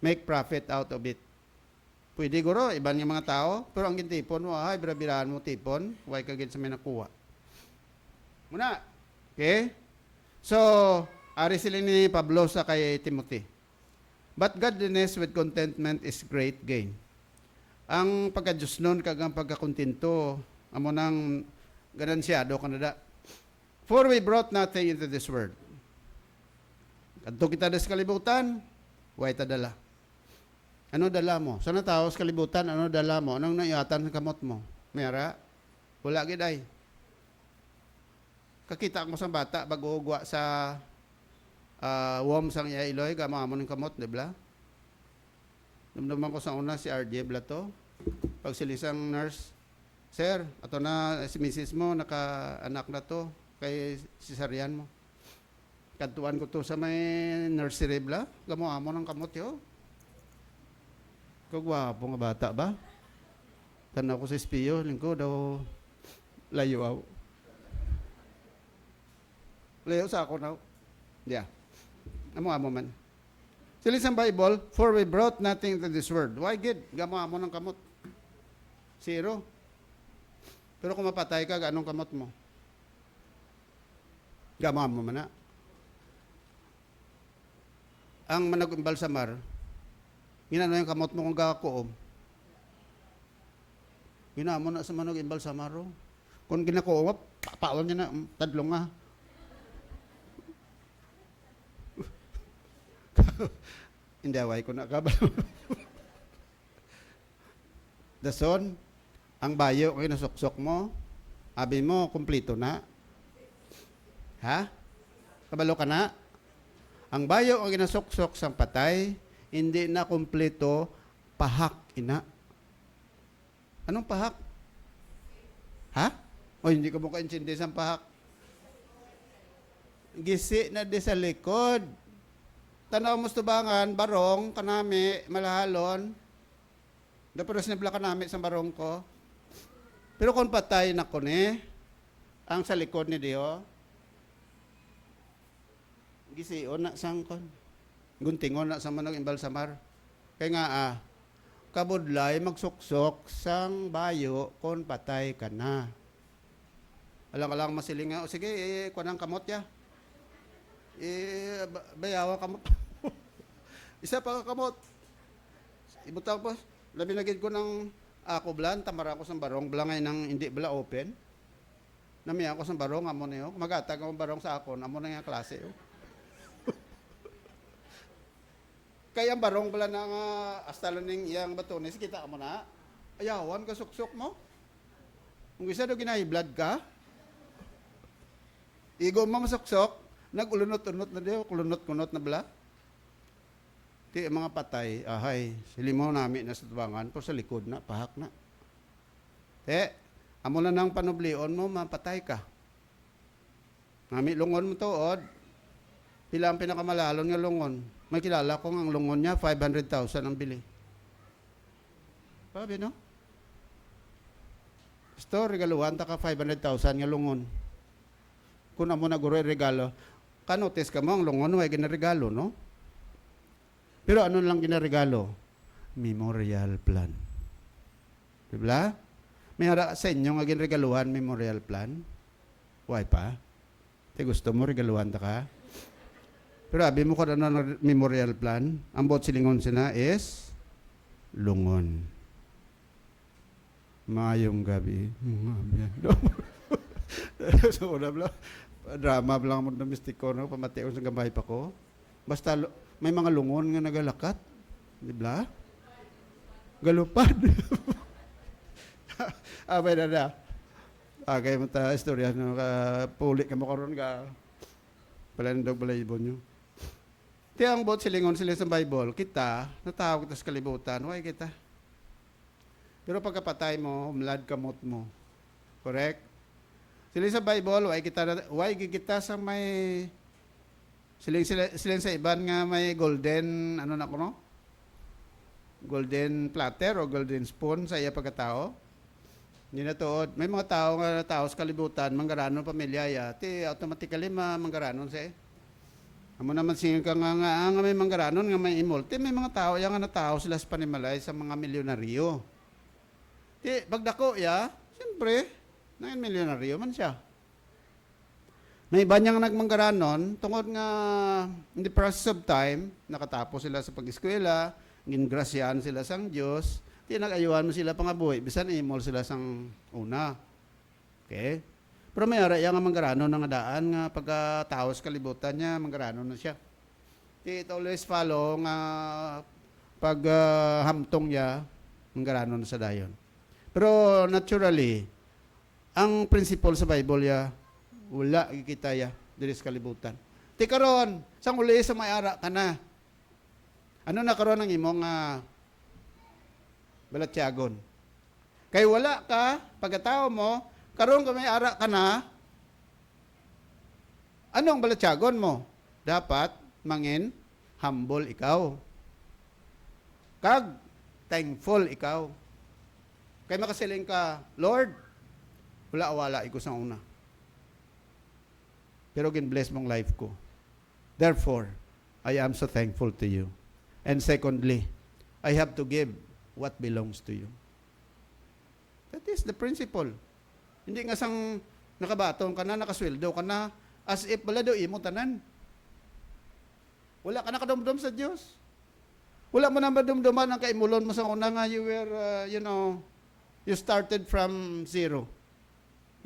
make profit out of it. Pwede guro, iban yung mga tao, pero ang gintipon mo, ay, birabiraan mo tipon, huwag kagin sa may nakuha. Muna, okay? So, ari sila ni Pablo sa kay Timothy. But godliness with contentment is great gain. Ang pagka-Diyos nun, kagang pagkakontento, amo nang ganansyado kanada. For we brought nothing into this world. Kadto kita sa kalibutan, way ta dala. Ano dala mo? Sana tao sa kalibutan, ano dala mo? Anong naiatan sa kamot mo? Mera? Wala gid ay. Kakita mo sa bata, bagugwa sa wom sang iya iloy, gama mo ng kamot, di ba? Dumduman ko sa una si RJ Blato. Pag silisang nurse, sir, ato na si Mrs. mo, naka-anak na to, kay cesarean mo. Kantuan ko to sa may nursery bla. Gamuha mo ng kamot yo. Kagwapo nga bata ba? Tanaw ko sa espiyo, lingko daw layo aw. Layo sa ako now. Yeah. Amo man. Sila sa Bible, for we brought nothing to this world. Why good? Gamuha mo ng kamot. Zero. Pero kung mapatay ka, anong kamot mo? Gamuha mo man na. Ang manag-imbalsamar, ginano yung kamot mo kung gakakoom. Ginamo na sa manag-imbalsamar. Oh. Kung ginakoom, papaon niya na, tadlong nga. Hindi away ko na kabalo. Dason, ang bayo kung inasuksok mo, abi mo, kumplito na. Ha? Kabalo ka na? Ang bayo ang ginasuksok sang patay, hindi na kumplito, pahak ina. Anong pahak? Ha? O hindi ko mo ka-intindi sang pahak. Gisi na di sa likod. Tanaw mo tubangan, barong, kanami, malahalon. Daparos nibla kanami sa barong ko. Pero kung patay na ko ni, ang sa likod ni Dio, gisiyon na sangkon. Guntingon na sa manong imbalsamar. Kaya nga kabudlay magsuksok sang bayo kung patay ka na. Alang-alang masiling nga, o sige, kuha ng kamot ya. Bayawa kamot. Isa pa kamot. Ibutang po, labi nagid ko ng ako blan, tamara ko sa barong, blangay ng hindi bala open. Nami ako sa barong, amo na yun. Magatag ako barong sa akon, amo na yung klase yun. Kaya ang barong bala ng astaloning iyang batones, kita mo na. Ayawan ka suksok mo. Kung isa do ginahiblad ka, igo mo masuksok, nag-ulunot-unot na diyo, kulunot-kunot na bala. Ti mga patay, ahay, silimaw namin na sa tubangan, po sa likod na, pahak na. Amo na nang panublion mo, mapatay ka. Nami lungon mo tuod, pila ang pinakamalalon nga lungon. May kilala ko ang lungon niya, 500,000 ang bili. Pabi, no? Gusto, regaluhan ta ka 500,000 nga lungon. Kung amo na guro regalo, kanotes ka mo, ang lungon, may ginaregalo, no? Pero ano lang ginaregalo? Memorial plan. Diba? May hara sa inyo nga ginregaluhan, memorial plan. Why pa? Te gusto mo, regaluhan ta ka? Pero abi mo ko na memorial plan, ang bot silingon sina is lungon. Mayong gabi. So, drama lang mo na mistiko, no? Pamatiyon sa gambay pa ko. Basta may mga lungon nga nagalakat. Di ba? Galupad. Abay na. Kaya mo ta istorya, no? Puli ka mo karon ka. Palandog balayibon nyo. Ti ang bot silingon sila sa Bible, kita, natawag kita sa kalibutan, why kita? Pero pagkapatay mo, umlad kamot mo. Correct? Sila sa Bible, why kita sa may, sila sa iban nga may golden, ano na ko no? Golden platter o golden spoon sa iya pagkatao. Hindi na tuod. May mga tao sa kalibutan, manggaranon pamilya ya, ti automatically manggaranon siya. Amo naman singin ka nga may manggaranon nga may imulti, may mga tao yang nga tao sila sa panimalay sa mga milyonaryo. Ti pagdako ya, siyempre, nang milyonaryo man siya. May iba niyang nagmanggaranon tungod nga in the process of time, nakatapos sila sa pag-eskwela, gingrasyahan sila sang Dios, ti nag-ayuhan mo sila pangabuhi, bisan imol sila sang una. Okay? Pero may ara yang manggaranon nga daan nga pagkataos kalibutan niya, manggaranon na siya. It always follow nga pag hamtong niya, manggaranon na sa dayon. Pero naturally, ang principle sa Bible ya, wala kita ya, diri sa kalibutan. Ti karon, sang uli sa may ara ka na. Ano na karon ang imong balatyagon? Kay wala ka, pagkatao mo, karon ka may ara ka na, anong balatyagon mo? dapat mangin humble ikaw. Kag thankful ikaw. Kay makasiling ka, Lord, wala iko sa una. Pero gin-bless mong life ko. Therefore, I am so thankful to you. And secondly, I have to give what belongs to you. That is the principle. Hindi nga sang nakabaton ka na, nakasweldo ka na, as if wala daw imo tanan. Wala ka nakadumdum sa Diyos. Wala mo na madumduman ang kaimulon mo sa una nga you were, you started from zero.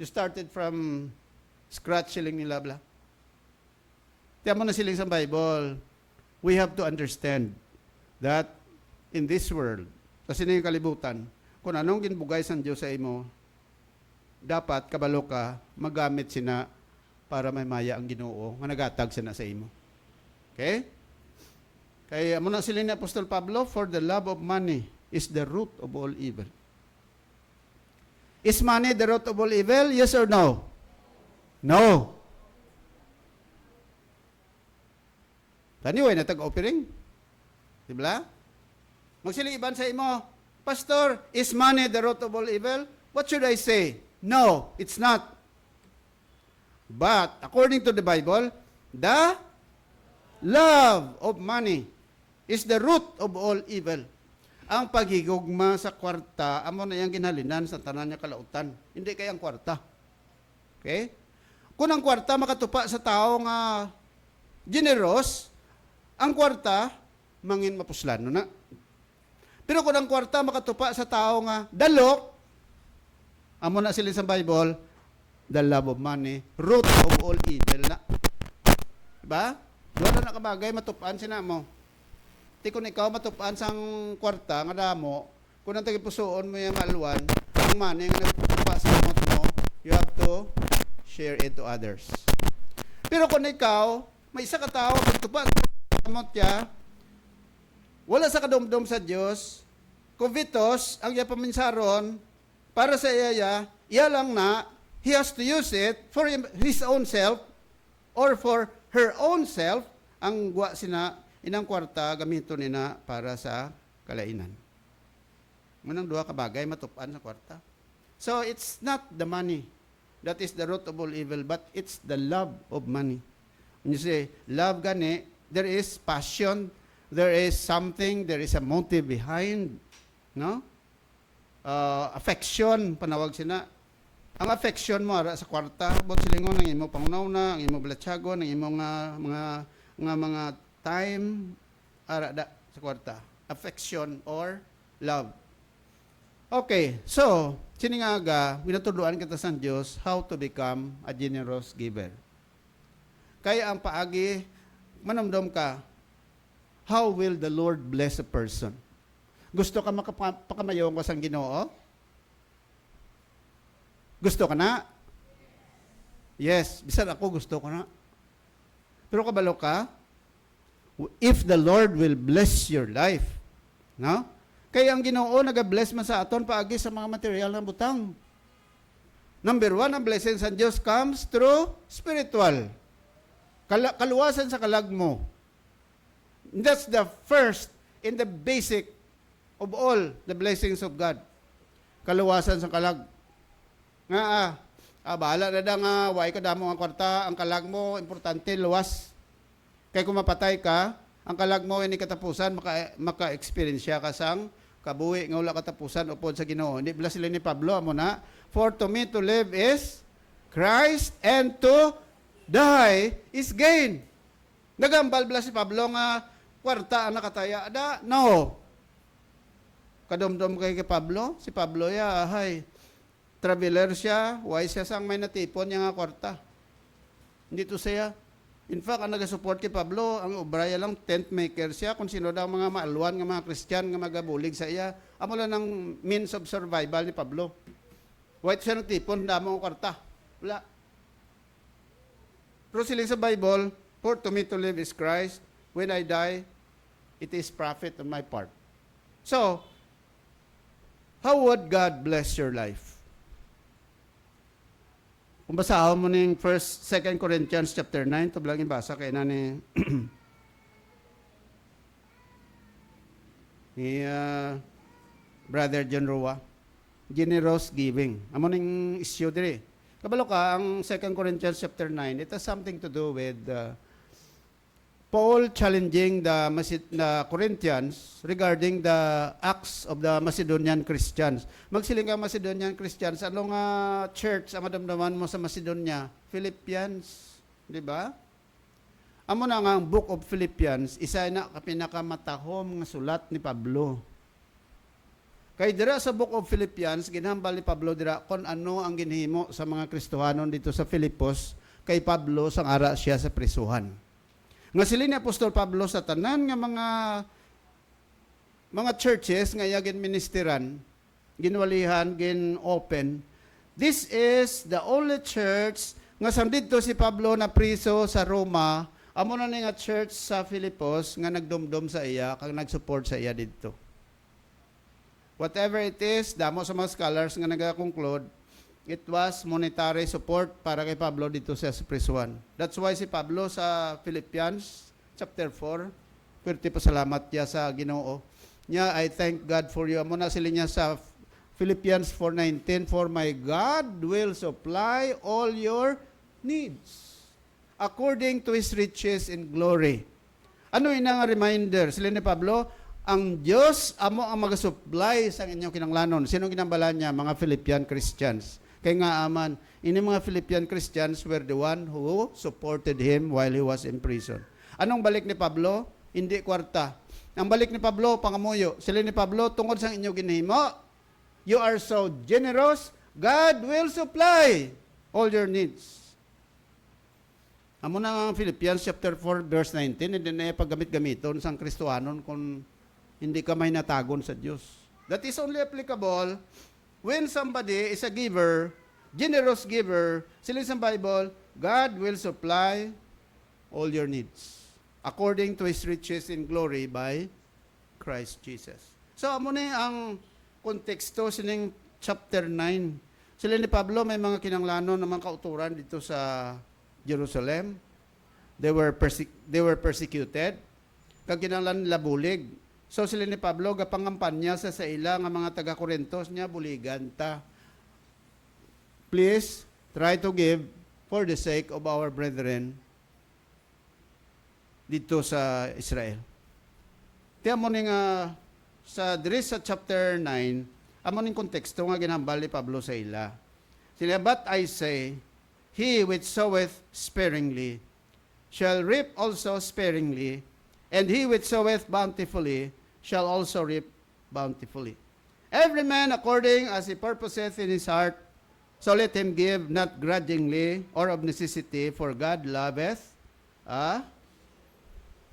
You started from scratch siling nila bla. Tiyan mo na siling sa Bible. We have to understand that in this world, kasi na yung kalibutan, kung anong ginbugay sa Diyos sa imo, dapat kabalo ka, magamit sina para may maya ang Ginoo nga nagatag sina sa imo. Okay? Kaya muna sila ni Apostol Pablo, for the love of money is the root of all evil. Is money the root of all evil? Yes or no? No. Anyway, natag-offering. Diba? Magsiliban sa imo, Pastor, is money the root of all evil? What should I say? No, it's not. But, according to the Bible, the love of money is the root of all evil. Ang paghigugma sa kwarta, amo na yung ginhalinan sa tanan niya kalautan. Hindi kayang kwarta. Okay? Kung ang kwarta makatupa sa tao nga generous, ang kwarta, mangin mapuslan. No na? Pero kung ang kwarta makatupa sa tao nga dalok, amo na sila sa Bible, the love of money, root of all evil na. Diba? Doon na kabagay, matupaan sina mo. Ti kung ikaw matupaan sang kwarta, nga damo, kung ang tagipusoon mo yung maalwan, ang money nga nagtupa sa amot mo, you have to share it to others. Pero kung ikaw, may isa ka tao, nagtupa sa amot niya, wala sa kadumdum sa Diyos, kuvitos, ang iya paminsaron, para sa iya lang na, he has to use it for his own self, or for her own self, ang guwa sina, inang kwarta, gamito nina para sa kalainan. Munang duha ka bagay, matupan sa kwarta. So, it's not the money that is the root of all evil, but it's the love of money. When you say, love gani, there is passion, there is something, there is a motive behind, no? Affection, panawag sina. Ang affection mo ara sa kwarta, bot silingon ng imo pangunaw, ang imo blatsago, ng imo mga time ara da sa kwarta. Affection or love. Okay, so siningaga, winatuduan kita sa Diyos how to become a generous giver. Kaya ang paagi, manamdam ka, how will the Lord bless a person? Gusto ka makapakamayong ko sa Ginoo? Gusto ka na? Yes, bisan ako gusto ko na. Pero kabalo ka, if the Lord will bless your life, no? Kaya ang Ginoo nag-bless man sa aton paagi sa mga material na butang. Number one, ang blessing sa Diyos comes through spiritual. Kaluwasan sa kalag mo. That's the first and the basic of all the blessings of God. Kaluwasan sa kalag. Nga bahala na nga, why ka damo ang kwarta, ang kalag mo, importante, luwas. Kaya kung mapatay ka, ang kalag mo, hindi katapusan, maka-experience siya kasang kabuhi, nga wala katapusan, upod sa Ginoo. Hindi bila sila ni Pablo, amo na, for to me to live is Christ, and to die is gain. Nagambal bila si Pablo nga, kwarta ang nakataya, no. Kadomdom kay Pablo, si Pablo traveler siya, wise siya sang may natipon niya nga kwarta. Hindi to siya. In fact, ang nag-support kay Pablo, ang obraya lang, tent maker siya, kung sino daw mga maalwan, nga mga Christian, nga magabulig sa iya. Amo lang ng means of survival ni Pablo. White siya ng tipon, damo ang kwarta. Wala. Pero sila sa Bible, for to me to live is Christ, when I die, it is profit on my part. So, how would God bless your life? Kung basahon mo ning first, 2 Corinthians chapter 9, ito lang ibasa kay na ni ni Brother John Roa. Generous giving. Amo ning issue diri. Kabalo ka, ang 2 Corinthians chapter 9, it has something to do with Paul challenging the Corinthians regarding the acts of the Macedonian Christians. Magsiling ka Macedonian Christians, ano nga church ang madamdaman mo sa Macedonia? Philippians, di ba? Amo na nga ang Book of Philippians, isa na pinakamatahom nga sulat ni Pablo. Kay dira sa Book of Philippians, ginhambal ni Pablo dira kung ano ang ginhimo sa mga Kristohanon dito sa Filipos kay Pablo sang ara siya sa prisuhan. Nga sila ni Apostol Pablo sa tanan nga mga churches nga iya ministeran, ginwalihan, gin-open. This is the only church nga sandito si Pablo na priso sa Roma, amo na ni nga church sa Filipos nga nagdumdum sa iya, kag nagsupport sa iya didto. Whatever it is, damo sa mga scholars nga nagakonclude, it was monetary support para kay Pablo dito sa prisuhan. That's why si Pablo sa Philippians chapter 4, pwerte pasalamat niya sa Ginoo. Niya, I thank God for you. Amo na sila niya sa Philippians 4:19, for my God will supply all your needs according to His riches in glory. Ano ina nga reminder? Sila ni Pablo, ang Diyos amo ang mag-supply sa inyong kinanglanon. Sino ginambala niya? Mga Philippian Christians. Kaya nga aman, ini mga Philippian Christians were the one who supported him while he was in prison. Anong balik ni Pablo? Hindi kwarta. Ang balik ni Pablo, pangamuyo. Sila ni Pablo, tungkol sa inyong ginhimo, you are so generous, God will supply all your needs. Amo na ang Philippians chapter 4 verse 19, hindi na paggamit-gamiton sang Kristohanon kung hindi ka may natagon sa Diyos. That is only applicable when somebody is a giver, generous giver, sila sa Bible, God will supply all your needs according to His riches in glory by Christ Jesus. So, amo ni ang konteksto sining chapter 9. Sila ni Pablo may mga kinanglanon na mga kauturan dito sa Jerusalem. They were persecuted. Kag kinanglan nila bulig. So sila ni Pablo, gapangampanya sa ila nga mga taga-Corintos niya, buligan ta. Please, try to give for the sake of our brethren dito sa Israel. Tiyan mo nga, sa diri sa chapter 9, amo ning konteksto nga ginhambal ni Pablo sa ila. Sila, but I say, he which soweth sparingly shall reap also sparingly, and he which soweth bountifully shall also reap bountifully. Every man according as he purposeth in his heart, so let him give, not grudgingly or of necessity, for God loveth a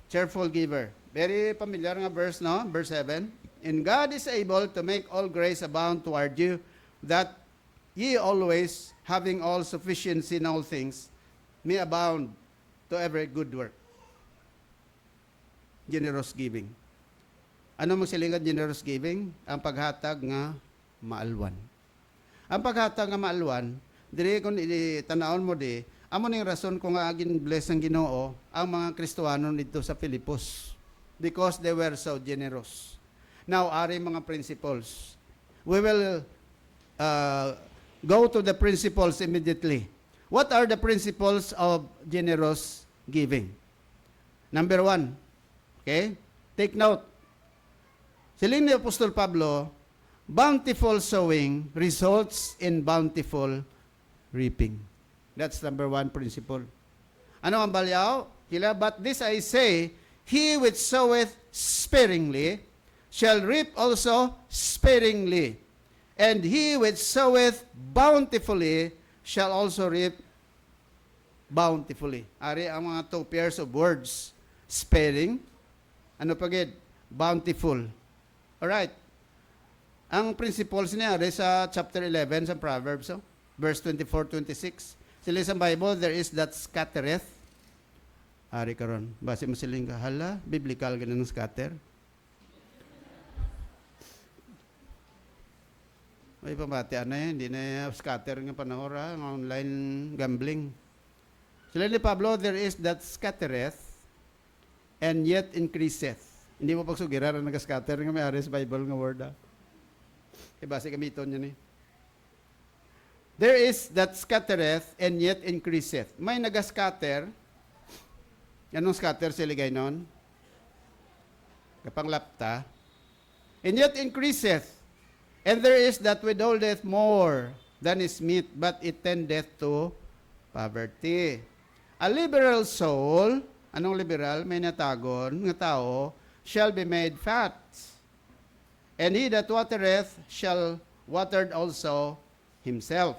cheerful giver. Very familiar nga verse, no? Verse 7. And God is able to make all grace abound toward you, that ye always, having all sufficiency in all things, may abound to every good work. Generous giving. Ano mo silingan generous giving? Ang paghatag nga maalwan. Ang paghatag nga maalwan, dire kung itanawon mo di, amo ning rason kung nga agin bless ng Ginoo ang mga Kristohanon dito sa Filipos, because they were so generous. Now, ari mga principles. We will go to the principles immediately. What are the principles of generous giving? Number 1, okay? Take note. Siling ni Apostol Pablo, bountiful sowing results in bountiful reaping. That's number 1 principle. Ano ang balyaw? Kila, but this I say, he which soweth sparingly shall reap also sparingly, and he which soweth bountifully shall also reap bountifully. Ari ang mga 2 pairs of words. Sparing, ano pagid? Bountiful. Alright. Ang principles niya sa chapter 11 sa Proverbs, verse 24-26. Sila sa Bible, there is that scattereth. Ari karon, base mo siling hala, biblical ganun ng scatter. Ay, pamati, ano yan, hindi na scatter ng panahora, ng online gambling. Sila ni Pablo, there is that scattereth, and yet increaseth. Hindi mo pagsugiran ang nag-scatter nga may aris Bible nga word, ha? Ibase gamiton niya ni. There is that scattereth, and yet increaseth. May nag-scatter. Anong scatter sila gaynon? Kapang lapta. And yet increaseth. And there is that withholdeth more than is meet, but it tendeth to poverty. A liberal soul, anong liberal? May natagon, nga tao, shall be made fat. And he that watereth shall watered also himself.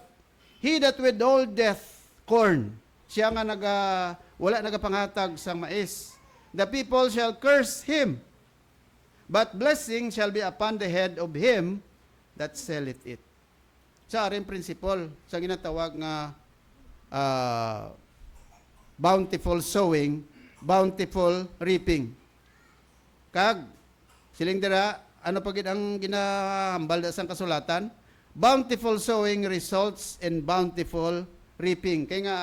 He that withholdeth corn, siya nga wala nagapangatag sang mais. The people shall curse him, but blessing shall be upon the head of him that selleth it. Sa aring principle, sa ginatawag nga bountiful sowing, bountiful reaping. Kag, siling dira, ano pa gid ang ginahambal sa kasulatan? Bountiful sowing results in bountiful reaping. Kaya nga,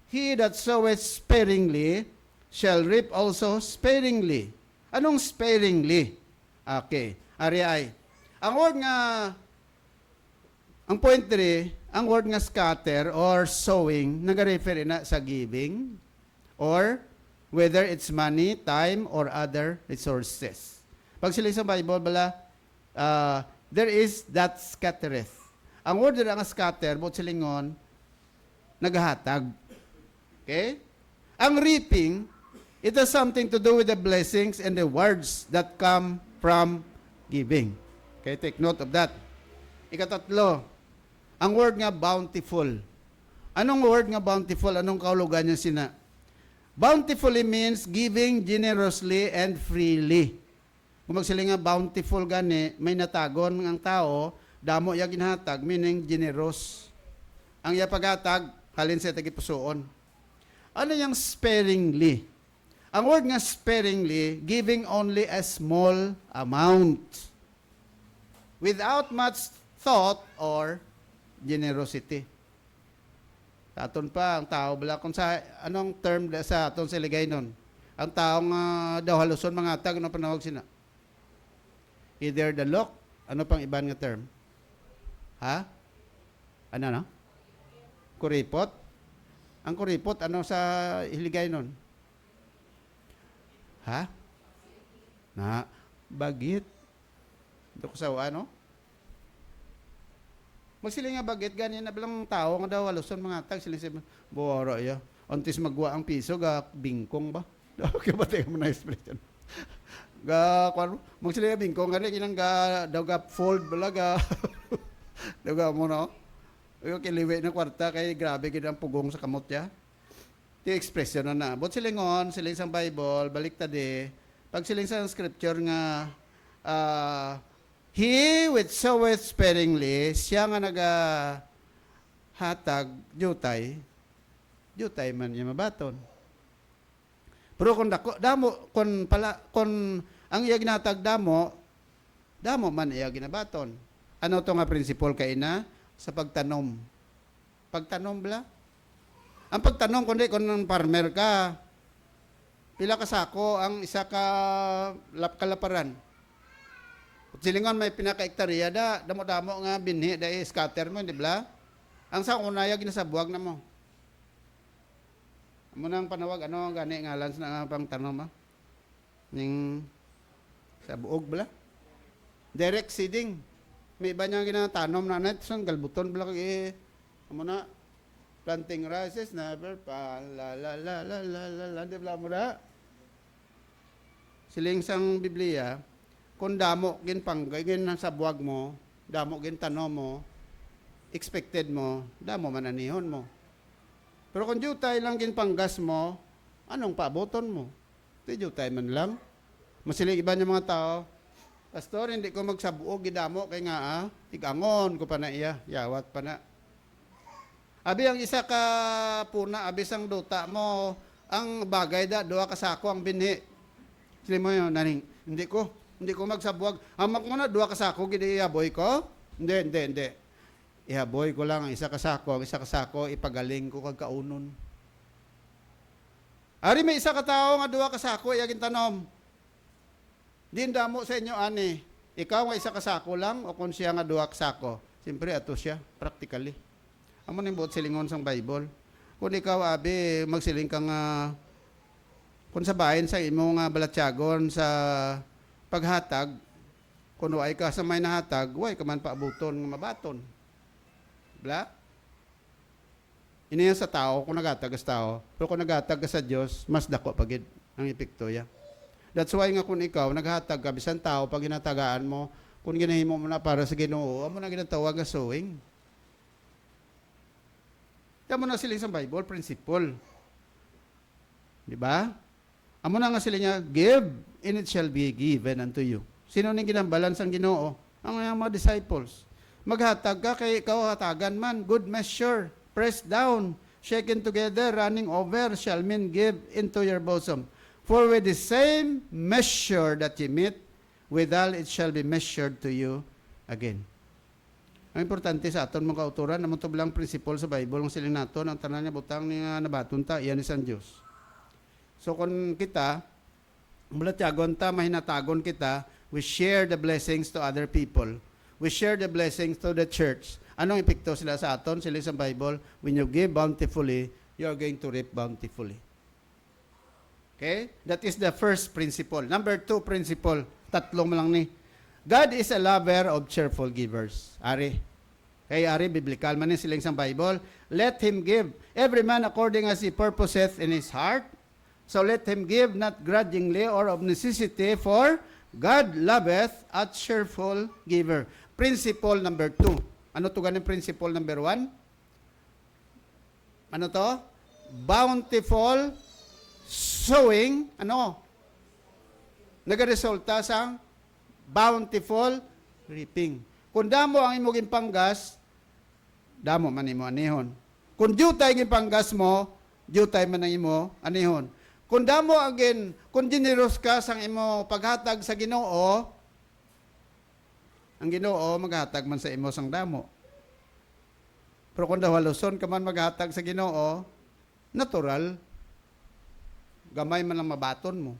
he that soweth sparingly shall reap also sparingly. Anong sparingly? Okay, ari ay. Ang word nga, ang point 3, ang word nga scatter or sowing, nag-refer na sa giving or whether it's money, time, or other resources. Pag sila sa Bible, there is that scattereth. Ang word nga scatter, bot silingon, naghatag. Okay? Ang reaping, it has something to do with the blessings and the words that come from giving. Okay, take note of that. Ikatatlo, ang word nga bountiful. Anong word nga bountiful? Anong kahulugan niya sina? Bountifully means giving generously and freely. Kung magsiling nga bountiful gani, may natagon ang tao, damo iya ginhatag, meaning generous. Ang iya paghatag, halin sa tagipusoon. Ano yung sparingly? Ang word nga sparingly, giving only a small amount without much thought or generosity. Sa aton pa, ang tao bala, kung sa, anong term sa aton sa ligay nun? Ang taong daw haluson mga tag, ano panawag sina? Either the look, ano pang iban nga term? Ha? Ano no? Kuripot? Ang kuripot, ano sa hiligay nun? Ha? Na, bagit. Ito ko sa ano? Magsiling nga bagit, ganyan na bilang tao nga daw haluson mga tag, siling siya, buwaro ya. Ontis magwa ang piso, ga bingkong ba? Okay ba tayo mo na expression? Magsiling nga bingkong, nga rin, daw ga fold bala, daw ga mo no? Yung kiliwi na kwarta, kay grabe ang pugong sa kamot ya. Di expression na. But silingon, siling sa Bible, balik tadi, pag siling sa scripture nga, he which soweth sparingly, siya nga hatag, jutay man niya mabaton. Pero kung ang iya ginatag damo man iya ginabaton. Ano to nga principle kay na sa pagtanom? Pagtanom bla? Ang pagtanom kundi kung farmer ka, pila ka sako ang isa ka kalaparan. Silingon may pinaka-hektarya damo-damo nga binhi da scatter mo, di ba? Ang sa unaya ginasabuag na mo. Amo nang panawag ano gani ngalan sa pang tanom ah. Ning sa buog bala. Direct seeding. May iba niya ginatanom na net sang galbuton bala kay amo na planting rices na pa la di bala mo da. Siling sang Biblia, kung damo gin panggay gin sa buwag mo, damo gin tanom mo, expected mo, damo man anihon mo. Pero kung jutay lang gin panggas mo, anong paaboton mo? Di jutay man lang. Masilig iba niya mga tao, Pastor, hindi ko magsabuog gidamo kay nga tigangon ko pa na iya, yawat pa na. Abi ang isa ka puna, abi sang duta mo, ang bagay duwa ka sako ang binhi. Sili mo yun, naning, hindi ko magsabuag. Hamak mo na, duwa ka sako, gidi yaboy ko? Hindi. ihaboy ko lang ang isa ka sako, ipagaling ko kag kaunon. Ari may isa ka tawo nga duha ka sako iyagin tanom. Din damo sa inyo ani. Ikaw nga isa ka sako lang o kung siya nga duha ka sako. Siyempre ato siya practically. Amo ning buot silingon sang Bible. Kung ikaw abi magsiling ka nga kung sa bahin sa imo nga balatyagon sa paghatag, kung way ka sa may nahatag, way ka man paabuton nga mabaton. Bla? Iniyan sa tao, kung nagatag sa tao, pero kung nagatag ka sa Diyos, mas dako pagid ang epekto ya. That's why nga kung ikaw, naghatag ka, bisan tao, pag ginatagaan mo, kung ginahimo mo na para sa Ginoo, amo na ginatawag nga sowing. Yan mo na sila sa Bible, principle. Di ba? Amo na nga sila niya, give, and it shall be given unto you. Sino ning ginambalan sang Ginoo? Ang mga disciples. Maghatag ka, kay ikaw hatagan man, good measure, pressed down, shaken together, running over, shall men give into your bosom. For with the same measure that ye meet, withal it shall be measured to you again. Ang importante sa aton mga kauturan, namang ito bilang prinsipol sa Bible, ang siling naton, ang tanan niya butang niya nabaton ta, iyan is ang Diyos. So kung kita, mulatyagon ta, mahinatagon kita, we share the blessings to other people. We share the blessings to the church. Anong epekto sila sa aton? Sila sa Bible, when you give bountifully, you are going to reap bountifully. Okay? That is the first principle. Number 2 principle, tatlong lang ni. God is a lover of cheerful givers. Ari. Kay Ari, biblical man silang sa Bible. Let him give, every man according as he purposeth in his heart. So let him give, not grudgingly or of necessity, for God loveth a cheerful giver. Principle number 2. Ano to ganing principle number 1? Ano to? Bountiful sowing, ano? Nagaresulta sang bountiful reaping. Kung damo ang imong panggas, damo man imo anihon. Kung jutay ang panggas mo, jutay man ang imo anihon. Kung damo again, kung generous ka sang imo paghatag sa Ginoo, ang Ginoo maghatag man sa imo sang damo. Pero kung dawaluson ka man maghatag sa Ginoo, natural, gamay man lang mabaton mo.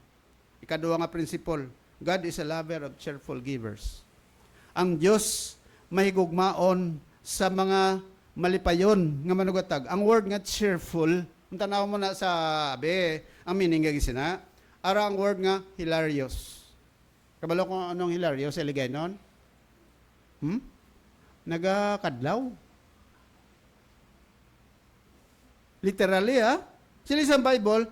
Ikaduha nga principle, God is a lover of cheerful givers. Ang Diyos may gugmaon sa mga malipayon nga manugatag. Ang word nga cheerful, ang tanaw mo na sa ang meaning nga gisina, ara ang word nga hilarious. Kabalo ko anong hilarious, eligay nun? Nagakadlaw. Literally, sila sa Bible,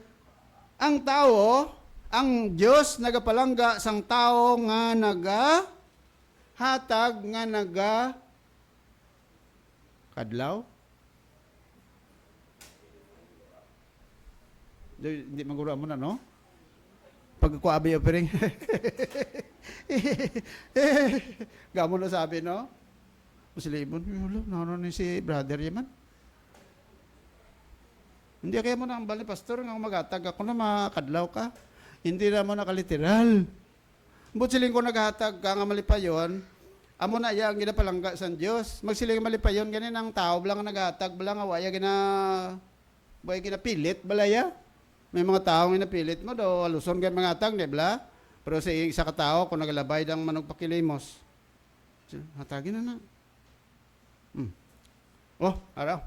ang tao, ang Diyos nagapalangga sang tao nga hatag nga kadlaw. Hindi magura mo na, no? Pag ako abi offering. Gamo na sabi, no? Musilibon, nanon ni si brother yaman. Hindi kaya mo na ang bali, pastor, nga magatag ako na makadlaw ka. Hindi na mo nakaliteral. But siling ko naghatag ka nga malipayon, amo na iya ang ginapalangga sa Diyos. Magsiling malipayon, ganin ang tao, bilang naghatag, bilang awaya, ginapilit, balaya. May mga tao nga napilit mo, do, aluson gan mga hatag, di bla? Pero sa isa ka tao, kung nagalabay ng manong pakilimos, hatagin na. Oh, araw.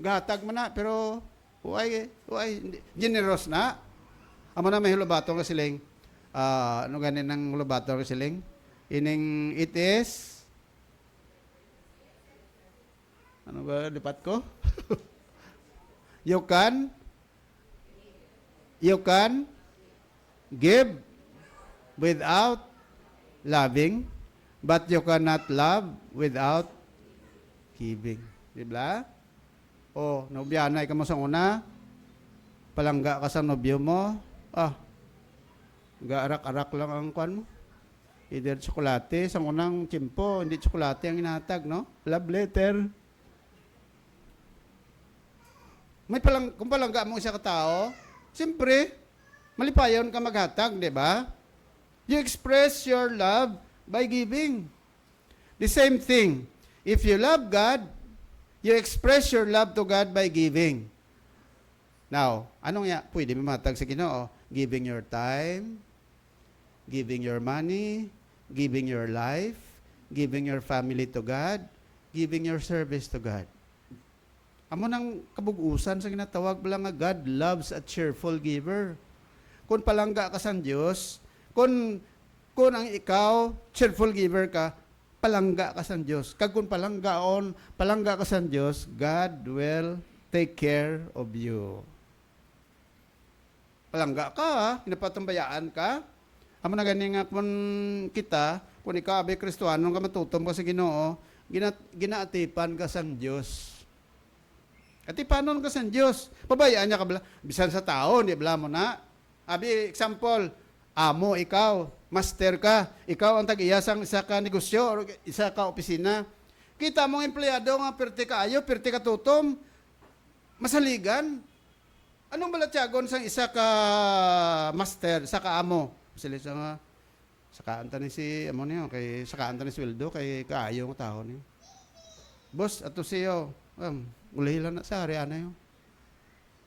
Gahatag mo na, pero huwag generous na. Amo na may hulubato nga siling, ano ganin ng hulubato nga siling? Ining it is, ano ba, lipat ko? You can give without loving, but you cannot love without giving. Diba? O, nobyanay ka mo sa una, palangga ka sa nobyo mo, gaarak-arak lang ang kwan mo. Either tsokolate, sa unang tsimpo, hindi tsokolate ang inatag, no? Love letter. Kung palangga mo isa ka tao, siyempre, malipayon ka maghatag, di ba? You express your love by giving. The same thing, If you love God, you express your love to God by giving. Now, anong pwede mo matag sa Ginoo? Giving your time, giving your money, giving your life, giving your family to God, giving your service to God. Amo nang kabug-usan sa ginatawag lang nga God loves a cheerful giver. Kung palangga ka sa Diyos, kung ang ikaw cheerful giver ka, palangga ka sa Diyos. Kag kung palangga ka sa Diyos, God will take care of you. Palangga ka, pinapatumbayaan ka. Amo na gani nga kung ikaw abay Kristohanon ka matutom ka sa Ginoo, ginaatipan ka sa Diyos. Atipanon ka sa Diyos. Pabayaan niya ka bala. Bisan sa tao, hindi bala mo na. Abi, example, amo, ikaw, master ka, ikaw ang tag-iya sang isa ka negosyo o isa ka opisina. Kita mong empleyado nga perti ka ayo, perti ka tutom, masaligan. Anong balatyagon sang isa ka master, isa ka amo? Sila nga, sakaan ta ni si, amo niyo, kay sakaan ta ni sweldo, kay kaayo ng tao niyo. Boss, ato siyo, ulay lang na sa area na yun.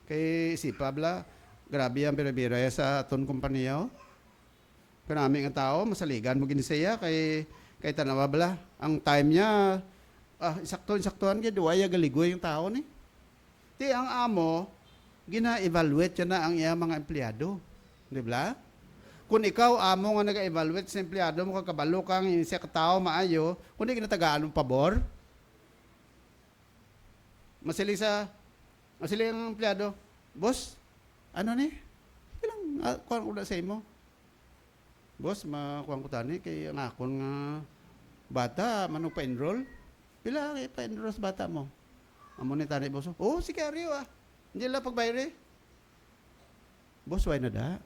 Kay si Pabla, grabe ang birabira sa aton kumpanya. Kanami nga tao, masaligan mo ginisaya, kay tanawa bala. Ang time niya, insaktuhan kay duwaya galigoy yung tao ni. Di ang amo, gina-evaluate na ang iya mga empleyado. Di ba? Kung ikaw amo nga nag-evaluate sa empleyado mo, kakabalo kang siya katao maayo, kung di kinatagaan ng pabor, masiling ang empleyado, boss, ano ni? Ilang kuwan ko na sa imo? Boss, makuha ko tani kay ang akon nga bata, manong pa-enroll. Pila kay pa-enroll sa bata mo? Amo ni tani, boss. Oh, si Karyo Hindi lang pagbayre. Boss, why na da?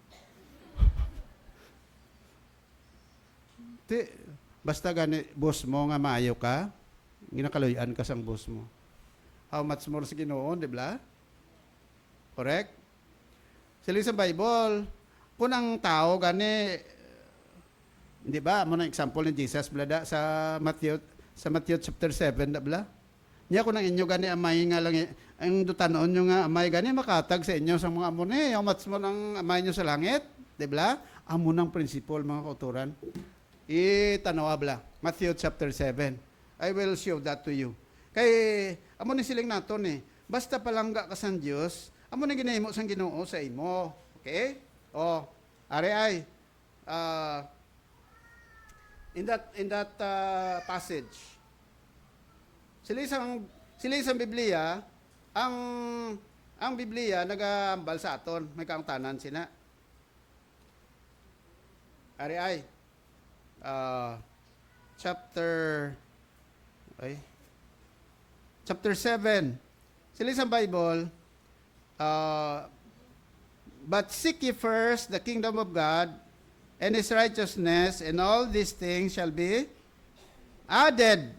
Basta gani, boss mo nga maayo ka, ginakaluyan ka sang boss mo. How much more sa Ginoo, di ba? Correct? Sila sa Bible, kung ang tao gani, di ba, mo na example ni Jesus, blada, sa Matthew chapter 7, di ba? Niya kung ang inyo gani, amay nga lang, ang dutanon nyo nga, amay gani, makatag sa inyo sa mga amo ni, how much mo ng amay nyo sa langit, di ba? Amo ng principle, mga kauturan. Itanawa bla, Matthew chapter 7. I will show that to you. Kay, amo ni siling nato ni, basta palangga ka sa Diyos, amo ni ginahimo sang Ginoo sa imo. Okay? Are ay, in that passage, sila isang Biblia, ang Biblia nagambal sa aton, may kaangtanan sina. Are ay, chapter 7. Sila isang Bible, but seek ye first the kingdom of God and His righteousness, and all these things shall be added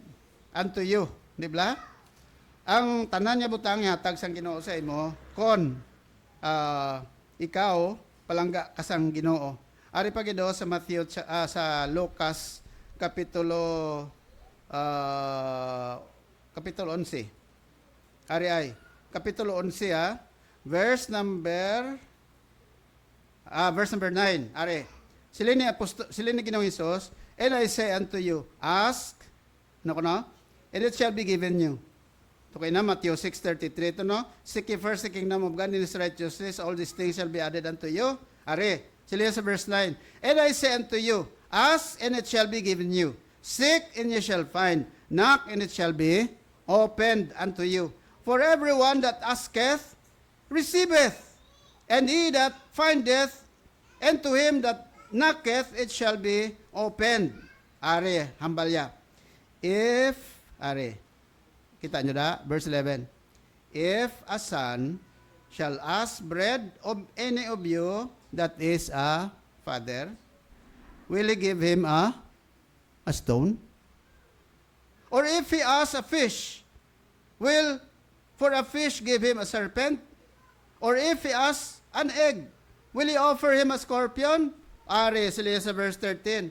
unto you. Di ba? Ang tanan niya butang hatag sang Ginoo sa imo, kon ikaw palangga ka sang Ginoo. Ari pa gido sa sa Lucas kapitulo 11. Ari ay kapitulo 11 verse number 9. Ari. Sila ni Ginoong Hesus, and I say unto you, ask, and it shall be given you. Okay na, Matthew 6:33 to seek ye first the kingdom of God and His righteousness, all these things shall be added unto you. Ari. Sila sa verse 9. And I say unto you, ask and it shall be given you. Seek and ye shall find. Knock and it shall be opened unto you. For everyone that asketh, receiveth. And he that findeth, and to him that knocketh, it shall be opened. Are, hambalya. Kita nyo da? Verse 11. If a son shall ask bread of any of you that is a father, will he give him a stone? Or if he asks a fish, will for a fish give him a serpent? Or if he asks an egg, will he offer him a scorpion? Are, sila sa verse 13.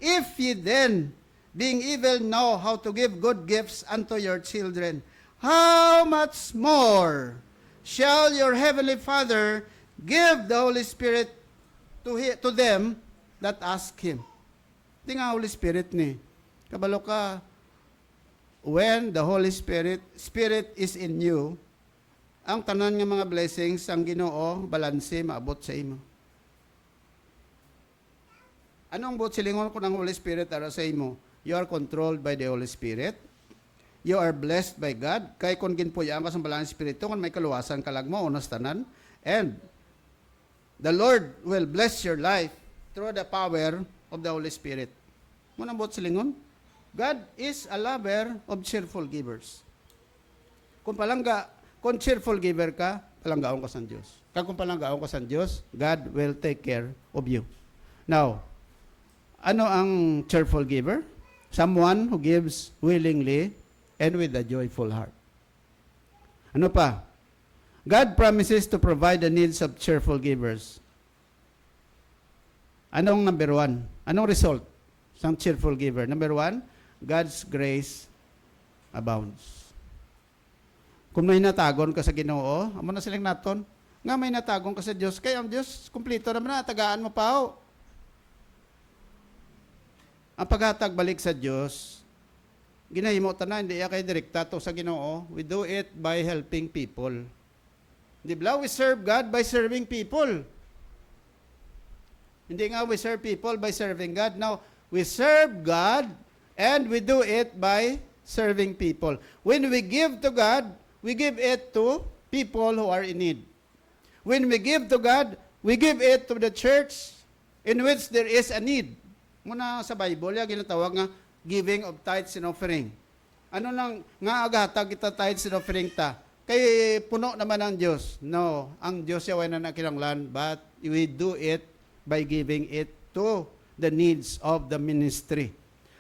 If ye then, being evil, know how to give good gifts unto your children, how much more shall your heavenly Father give the Holy Spirit to them that ask Him. Hindi nga Holy Spirit ni. Kabalo ka, when the Holy Spirit is in you, ang tanan nga mga blessings, ang Ginoo, balanse, maabot sa imo. Anong buot silingon ko ng Holy Spirit ara sa imo? You are controlled by the Holy Spirit. You are blessed by God. Kay kung ginpuyaan ka sa balang Espiritu, kung may kaluwasan ka lang mo, unas tanan. And the Lord will bless your life through the power of the Holy Spirit. Munang buot silingon? God is a lover of cheerful givers. Kung cheerful giver ka, palanggaon ka sa Diyos. Kung palanggaon ka sa Diyos, God will take care of you. Now, ano ang cheerful giver? Someone who gives willingly and with a joyful heart. Ano pa? God promises to provide the needs of cheerful givers. Anong number one? Anong result sa cheerful giver? Number one, God's grace abounds. Kung may natagon ka sa Ginoo, amo na silang naton, nga may natagon ka sa Diyos, kaya ang Diyos, kumplito naman na, tagaan mo pa ho. Ang paghatag balik sa Diyos, ginahimo tanan, hindi kay direkta to sa Ginoo. We do it by helping people. Di ba? We serve God by serving people. Hindi nga we serve people by serving God. Now, we serve God and we do it by serving people. When we give to God, we give it to people who are in need. When we give to God, we give it to the church in which there is a need. Muna sa Bible, yung ginatawag nga giving of tithes and offering. Ano lang, nga agatag kita tithes and offering ta? Kay puno naman ang Diyos. No, ang Diyos yaw na nakinanglan, but we do it by giving it to the needs of the ministry.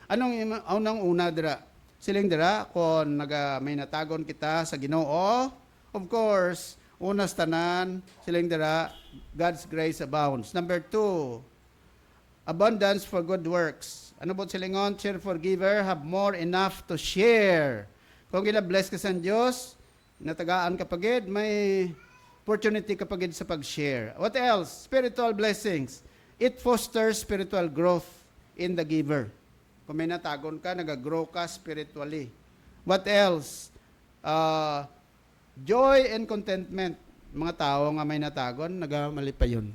Anong una dira? Siling dira, kung may natagon kita sa Ginoo, of course, unas tanan, siling dira, God's grace abounds. Number 2, abundance for good works. Ano po silingon? Cheerful giver, have more enough to share. Kung gina-bless ka sa Diyos, natagaan ka pagid, may opportunity ka pagid sa pag-share. What else? Spiritual blessings. It fosters spiritual growth in the giver. Kung may natagon ka, nag-grow ka spiritually. What else? Joy and contentment. Mga tao nga may natagon, nagamali pa yun.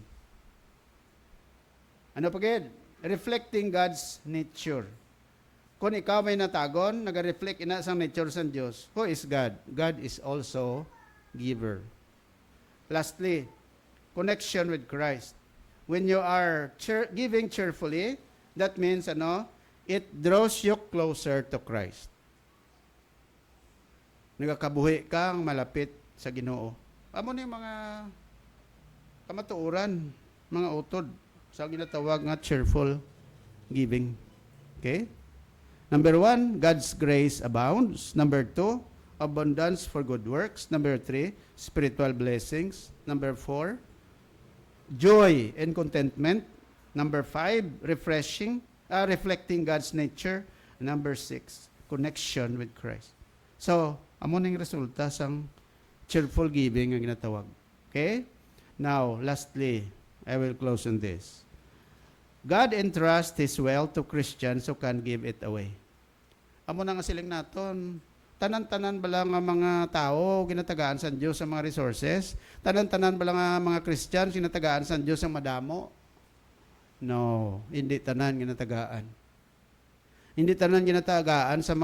Ano pagid? Reflecting God's nature. Kung ikaw may natagon, nag-reflect ina sa nature sa Diyos. Who is God? God is also giver. Lastly, connection with Christ. When you are giving cheerfully, that means it draws you closer to Christ. Nagakabuhi kang malapit sa Ginoo. Amo ni mga kamatuoran, mga utod sa ginatawag nga cheerful giving. Okay? Number 1, God's grace abounds. Number 2, abundance for good works. Number 3, spiritual blessings. Number 4, joy and contentment. Number 5, reflecting God's nature. Number 6, connection with Christ. So, amo ning resulta sang cheerful giving ang ginatawag. Okay? Now, lastly, I will close on this. God entrusts His wealth to Christians who can give it away. Amo na nga siling naton, tanan-tanan bala nga mga tao ginatagaan sa Dios ang mga resources, tanan-tanan bala nga mga Christian ginatagaan sa Dios ang madamo. No, hindi tanan ginatagaan. Hindi tanan ginatagaan sa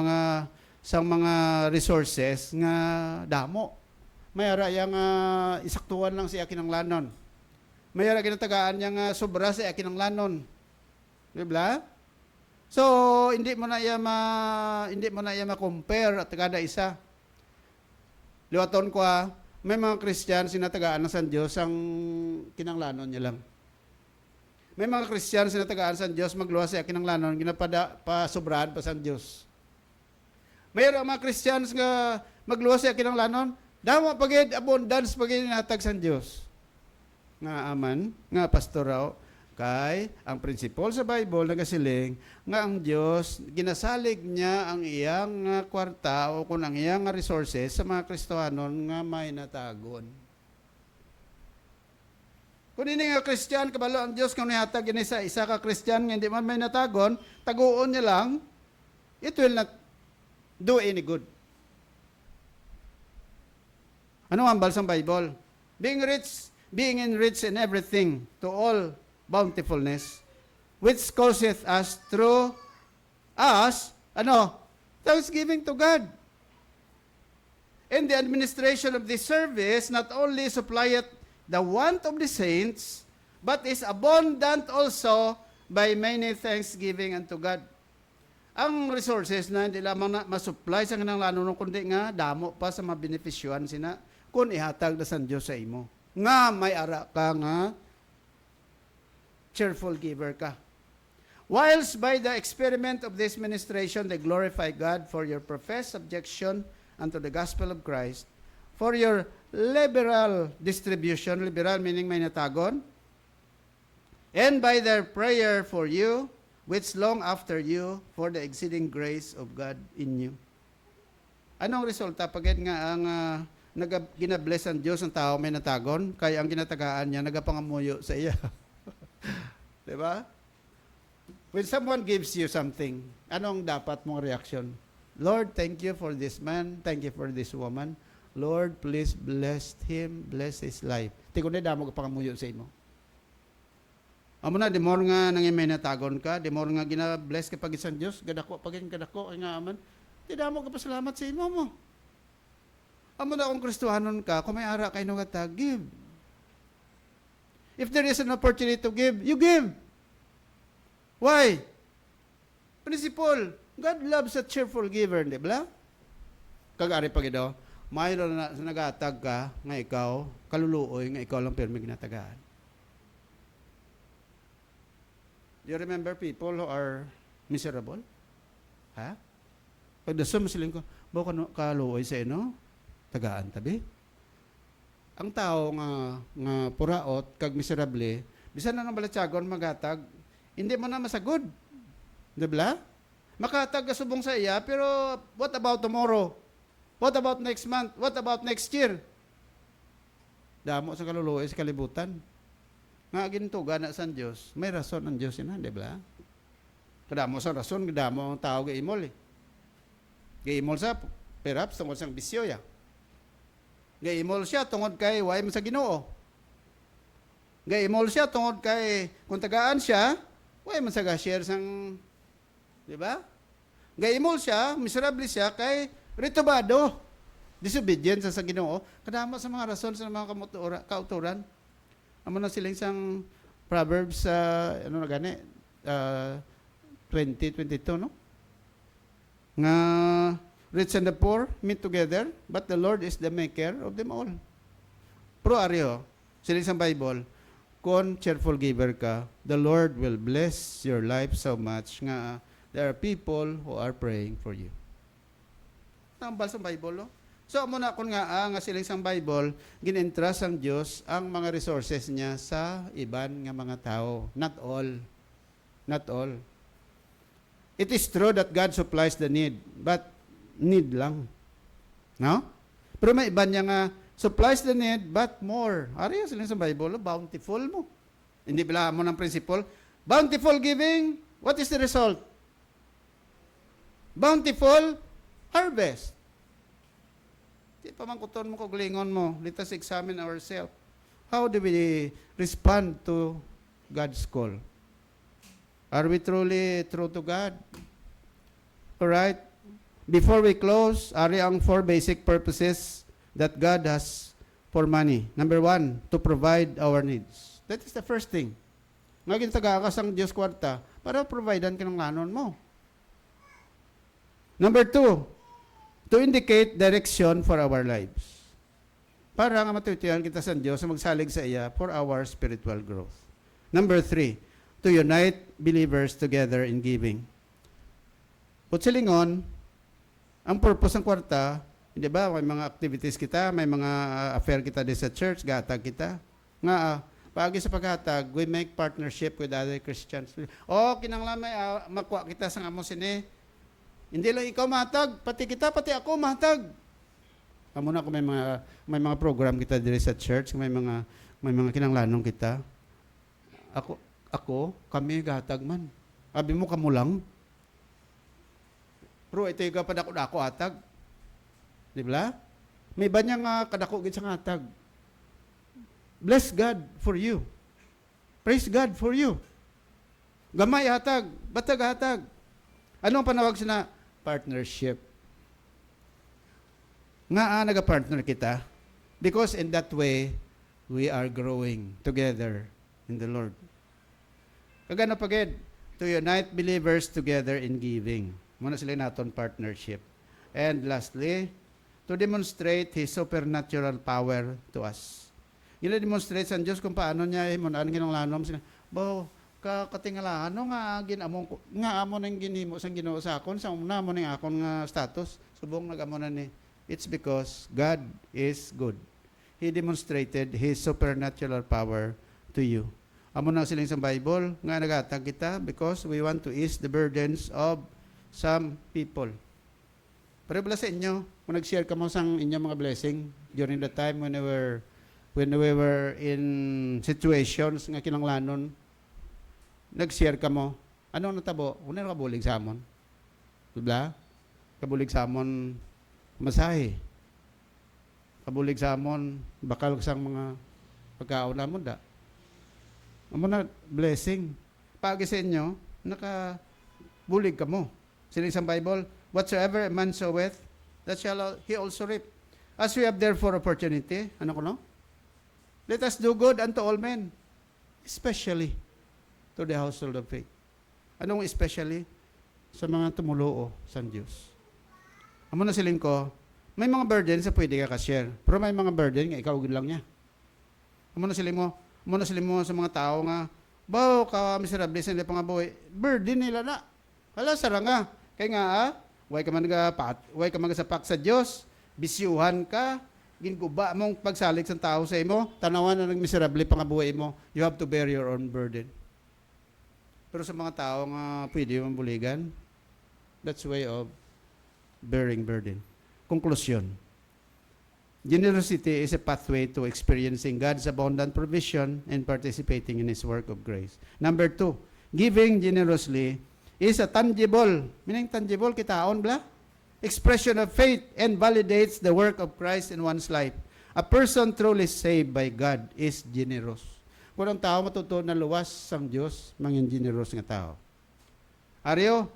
mga resources nga damo. Mayara yang isaktuan lang si akinanglanon. Mayara ginatagaan niya nga sobra sa akinanglanon. Di ba? So, hindi mo na iya ma-compare at kada isa. Liwaton ko may mga Christian sinatagaan ng San Diyos ang kinanglanon niya lang. May mga Christian sinatagaan sa Diyos magluwas sa kinanglanon ginapasobrahan pa sa Diyos. Mayroong mga Christians nga magluwas sa kinanglanon, damo pagid abundance pagid natag sa Diyos. Nga aman, nga pastoraw, Kay ang prinsipal sa Bible nagasiling nga ang Dios ginasalig niya ang iyang kwarta o kung ang iyang resources sa mga Kristohanon nga may natagon. Kung hindi nga Christian, kabalo ang Diyos kung nihatag yun isa ka Christian nga hindi man may natagon, taguon niya lang, it will not do any good. Ano ang balsang Bible? Being enriched in everything to all bountifulness, which causeth us through us, thanksgiving to God. And the administration of this service not only supplieth the want of the saints, but is abundant also by many thanksgiving unto God. Ang resources na hindi lamang na masupply sa kanang lano kundi nga damo pa sa mga benefisyuhan sina kung ihatag na sa Diyos sa imo. Nga may ara ka nga cheerful giver ka. Whilst by the experiment of this ministration they glorify God for your professed subjection unto the gospel of Christ, for your liberal distribution, liberal meaning may natagon, and by their prayer for you, which long after you, for the exceeding grace of God in you. Anong resulta? Pagkat nga ang ginabless ang Diyos ang tao may natagon, kaya ang ginatagaan niya, nagapangamuyo sa iya. Diba? When someone gives you something, anong dapat mong reaction? Lord, thank you for this man, thank you for this woman. Lord, please bless him, bless his life. Di ko na damo kapangamuyo sa imo. Amo na, di more nga nangin may natagon ka, di more nga gina-bless ka pag isang Diyos, gadako, pagin kadako, ay nga aman, di damo ka pasalamat sa imo mo. Amo na kung Kristohanon ka, kung may ara kayo nung give. If there is an opportunity to give, you give. Why? Principle, God loves a cheerful giver, di ba? Kag-ari pag ito, mayroon na nagatag ka, nga ikaw, kaluluoy, nga ikaw lang pirmi ginatagaan. You remember people who are miserable? Ha? Pag dasam siling ko, baka kaluoy sa ino, tagaan tabi. Ang tao nga puraot, kag miserable, bisan na ng balatsagon magatag, hindi mo na masagod. Diba? Makatag kasubong sa iya, pero what about tomorrow? What about next month? What about next year? Damo sa kaluluoy sa kalibutan. Nga gintuga na sa Diyos, may rason ang Diyos yun, di ba? Kadamo sa rason, kadamo ang tao gaimol eh. Gaimol sa, perhaps, tungkol sa bisyo ya. Gaimol siya tungkol kay way mo sa Ginoo. Gaimol siya tungkol kay, kung tagaan siya, way mo sa share sang, di ba? Gaimol siya, miserable siya kay retubado. Disobedient sa Ginoo. Kadamo sa mga rason sa mga kauturan. Amo na silang isang Proverbs ano na gani 20:22 no? Nga rich and the poor meet together, but the Lord is the maker of them all. Pro aryo, silang isang Bible, kung cheerful giver ka, the Lord will bless your life so much nga there are people who are praying for you. Tambal sa Bible, no? So, muna kung nga silang isang Bible, ginentrust ang Diyos ang mga resources niya sa iban nga mga tao. Not all. Not all. It is true that God supplies the need, but need lang. No? Pero may iban niya nga, supplies the need, but more. Ari silang isang Bible, bountiful mo. Hindi bila mo ng principle. Bountiful giving, what is the result? Bountiful harvest. Di pa man kuton mo kaglingon mo. Let us examine ourselves. How do we respond to God's call? Are we truly true to God? Alright? Before we close, ari ang 4 basic purposes that God has for money. Number 1, to provide our needs. That is the first thing. Nga ginagakas ang Diyos kwarta para providean ka ng lanon mo. Number 2, to indicate direction for our lives. Para nga matutihan kita sa Diyos na magsalig sa iya for our spiritual growth. Number 3, to unite believers together in giving. Putsilingon, ang purpose ng kwarta, hindi ba, may mga activities kita, may mga affair kita din sa church, gatag kita. Nga, Paagi sa paghatag, we make partnership with other Christians. O, kinanglan may makuha kita sa amo sini. Hindi lang ikaw matag, pati kita, pati ako matag. Amo na kung may mga program kita diri sa church, may mga kinanglanong kita. Ako, kami gahatag man. Abi mo kamo lang. Pero ito yung kapadako-dako atag. Di ba? May ba niya nga kadako gid sa hatag? Bless God for you. Praise God for you. Gamay hatag, batag hatag. Anong panawag sina? Partnership. Nga naga-partner kita because in that way we are growing together in the Lord. Kagano pagid to unite believers together in giving. Muna sila naton partnership. And lastly, to demonstrate His supernatural power to us. Gina-demonstrate sa Diyos kung paano niya himunan kinanglanom sila. Bo, katingala, ano nga amo nang ginhimo sang Ginoo sa akon, sa una mo ning akon nga status, subong nagamo na ni. It's because God is good. He demonstrated His supernatural power to you. Amo na siling sa Bible nga nagatag kita because we want to ease the burdens of some people. Pero bala sa inyo, kung nag-share ka mo sang inyong mga blessing during the time when we were in situations nga kinanglanon, nag-share ka mo, anong natabo? Una na kabulig sa amon. Diba? Kabulig sa amon, masahe. Kabulig sa amon, bakal sang mga pagkaon namon da. Amo na blessing. Pagi sa inyo, nakabulig ka mo. Siling sa Bible, whatsoever a man soweth, that shall he also reap. As we have therefore opportunity, ano ko no? Let us do good unto all men, especially to the household of faith. Anong especially? Sa mga tumuluo sa Diyos. Amo na siling ko, may mga burden sa pwede ka ka-share, pero may mga burden nga ikaw lang niya. Amo na siling mo sa mga tao nga, bawo ka miserable sa nila pangabuhi, burden nila na. Hala, sara nga. Kaya nga, way ka magasapak sa Diyos, bisyuhan ka, ginguba mong pagsalik sa tao sa imo, tanawan na nagmiserable pangabuhi mo, you have to bear your own burden. Pero sa mga tao nga pwede mong buligan, that's way of bearing burden. Conclusion. Generosity is a pathway to experiencing God's abundant provision and participating in His work of grace. Number 2, giving generously is a tangible, meaning tangible, kitaon bla? Expression of faith and validates the work of Christ in one's life. A person truly saved by God is generous. Kung ang tao matuto na luwas sang Diyos, mangin generous nga tao. Aryo,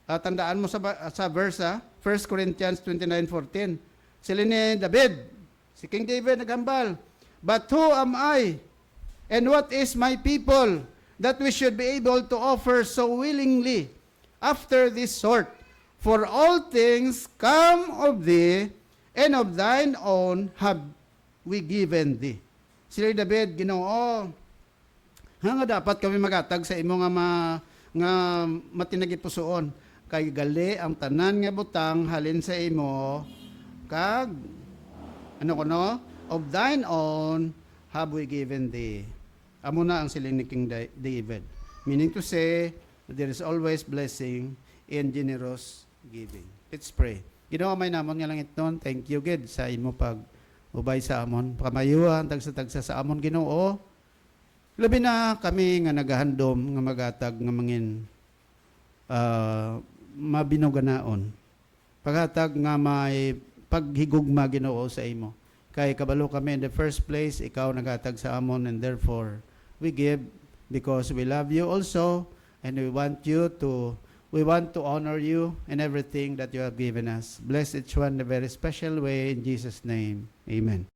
tandaan mo sa verse, 1 Corinthians 29:14. Sila ni David, si King David nagambal, but who am I and what is my people that we should be able to offer so willingly after this sort? For all things come of thee, and of thine own have we given thee. Sila David, Ginoo, nga dapat kami magatag sa imo nga matinagi pusoon. Kay gali ang tanan nga butang halin sa imo, kag, of thine own have we given thee. Amo na ang siling ni King David. Meaning to say, there is always blessing in generous giving. Let's pray. Ginoo may namon nga langit nun. Thank you, God, sa imo pag-ubay sa amon. Pakamayuan, tagsa-tagsa sa amon, Ginoo. Labi na kami nga nagahandom, nga magatag, nga mangin mabinuganaon. Paghatag nga may paghigugma, Ginoo, sa imo. Kay kabalo kami in the first place, ikaw nagatag sa amon, and therefore, we give because we love you also, and we want to honor you in everything that you have given us. Bless each one in a very special way in Jesus' name. Amen.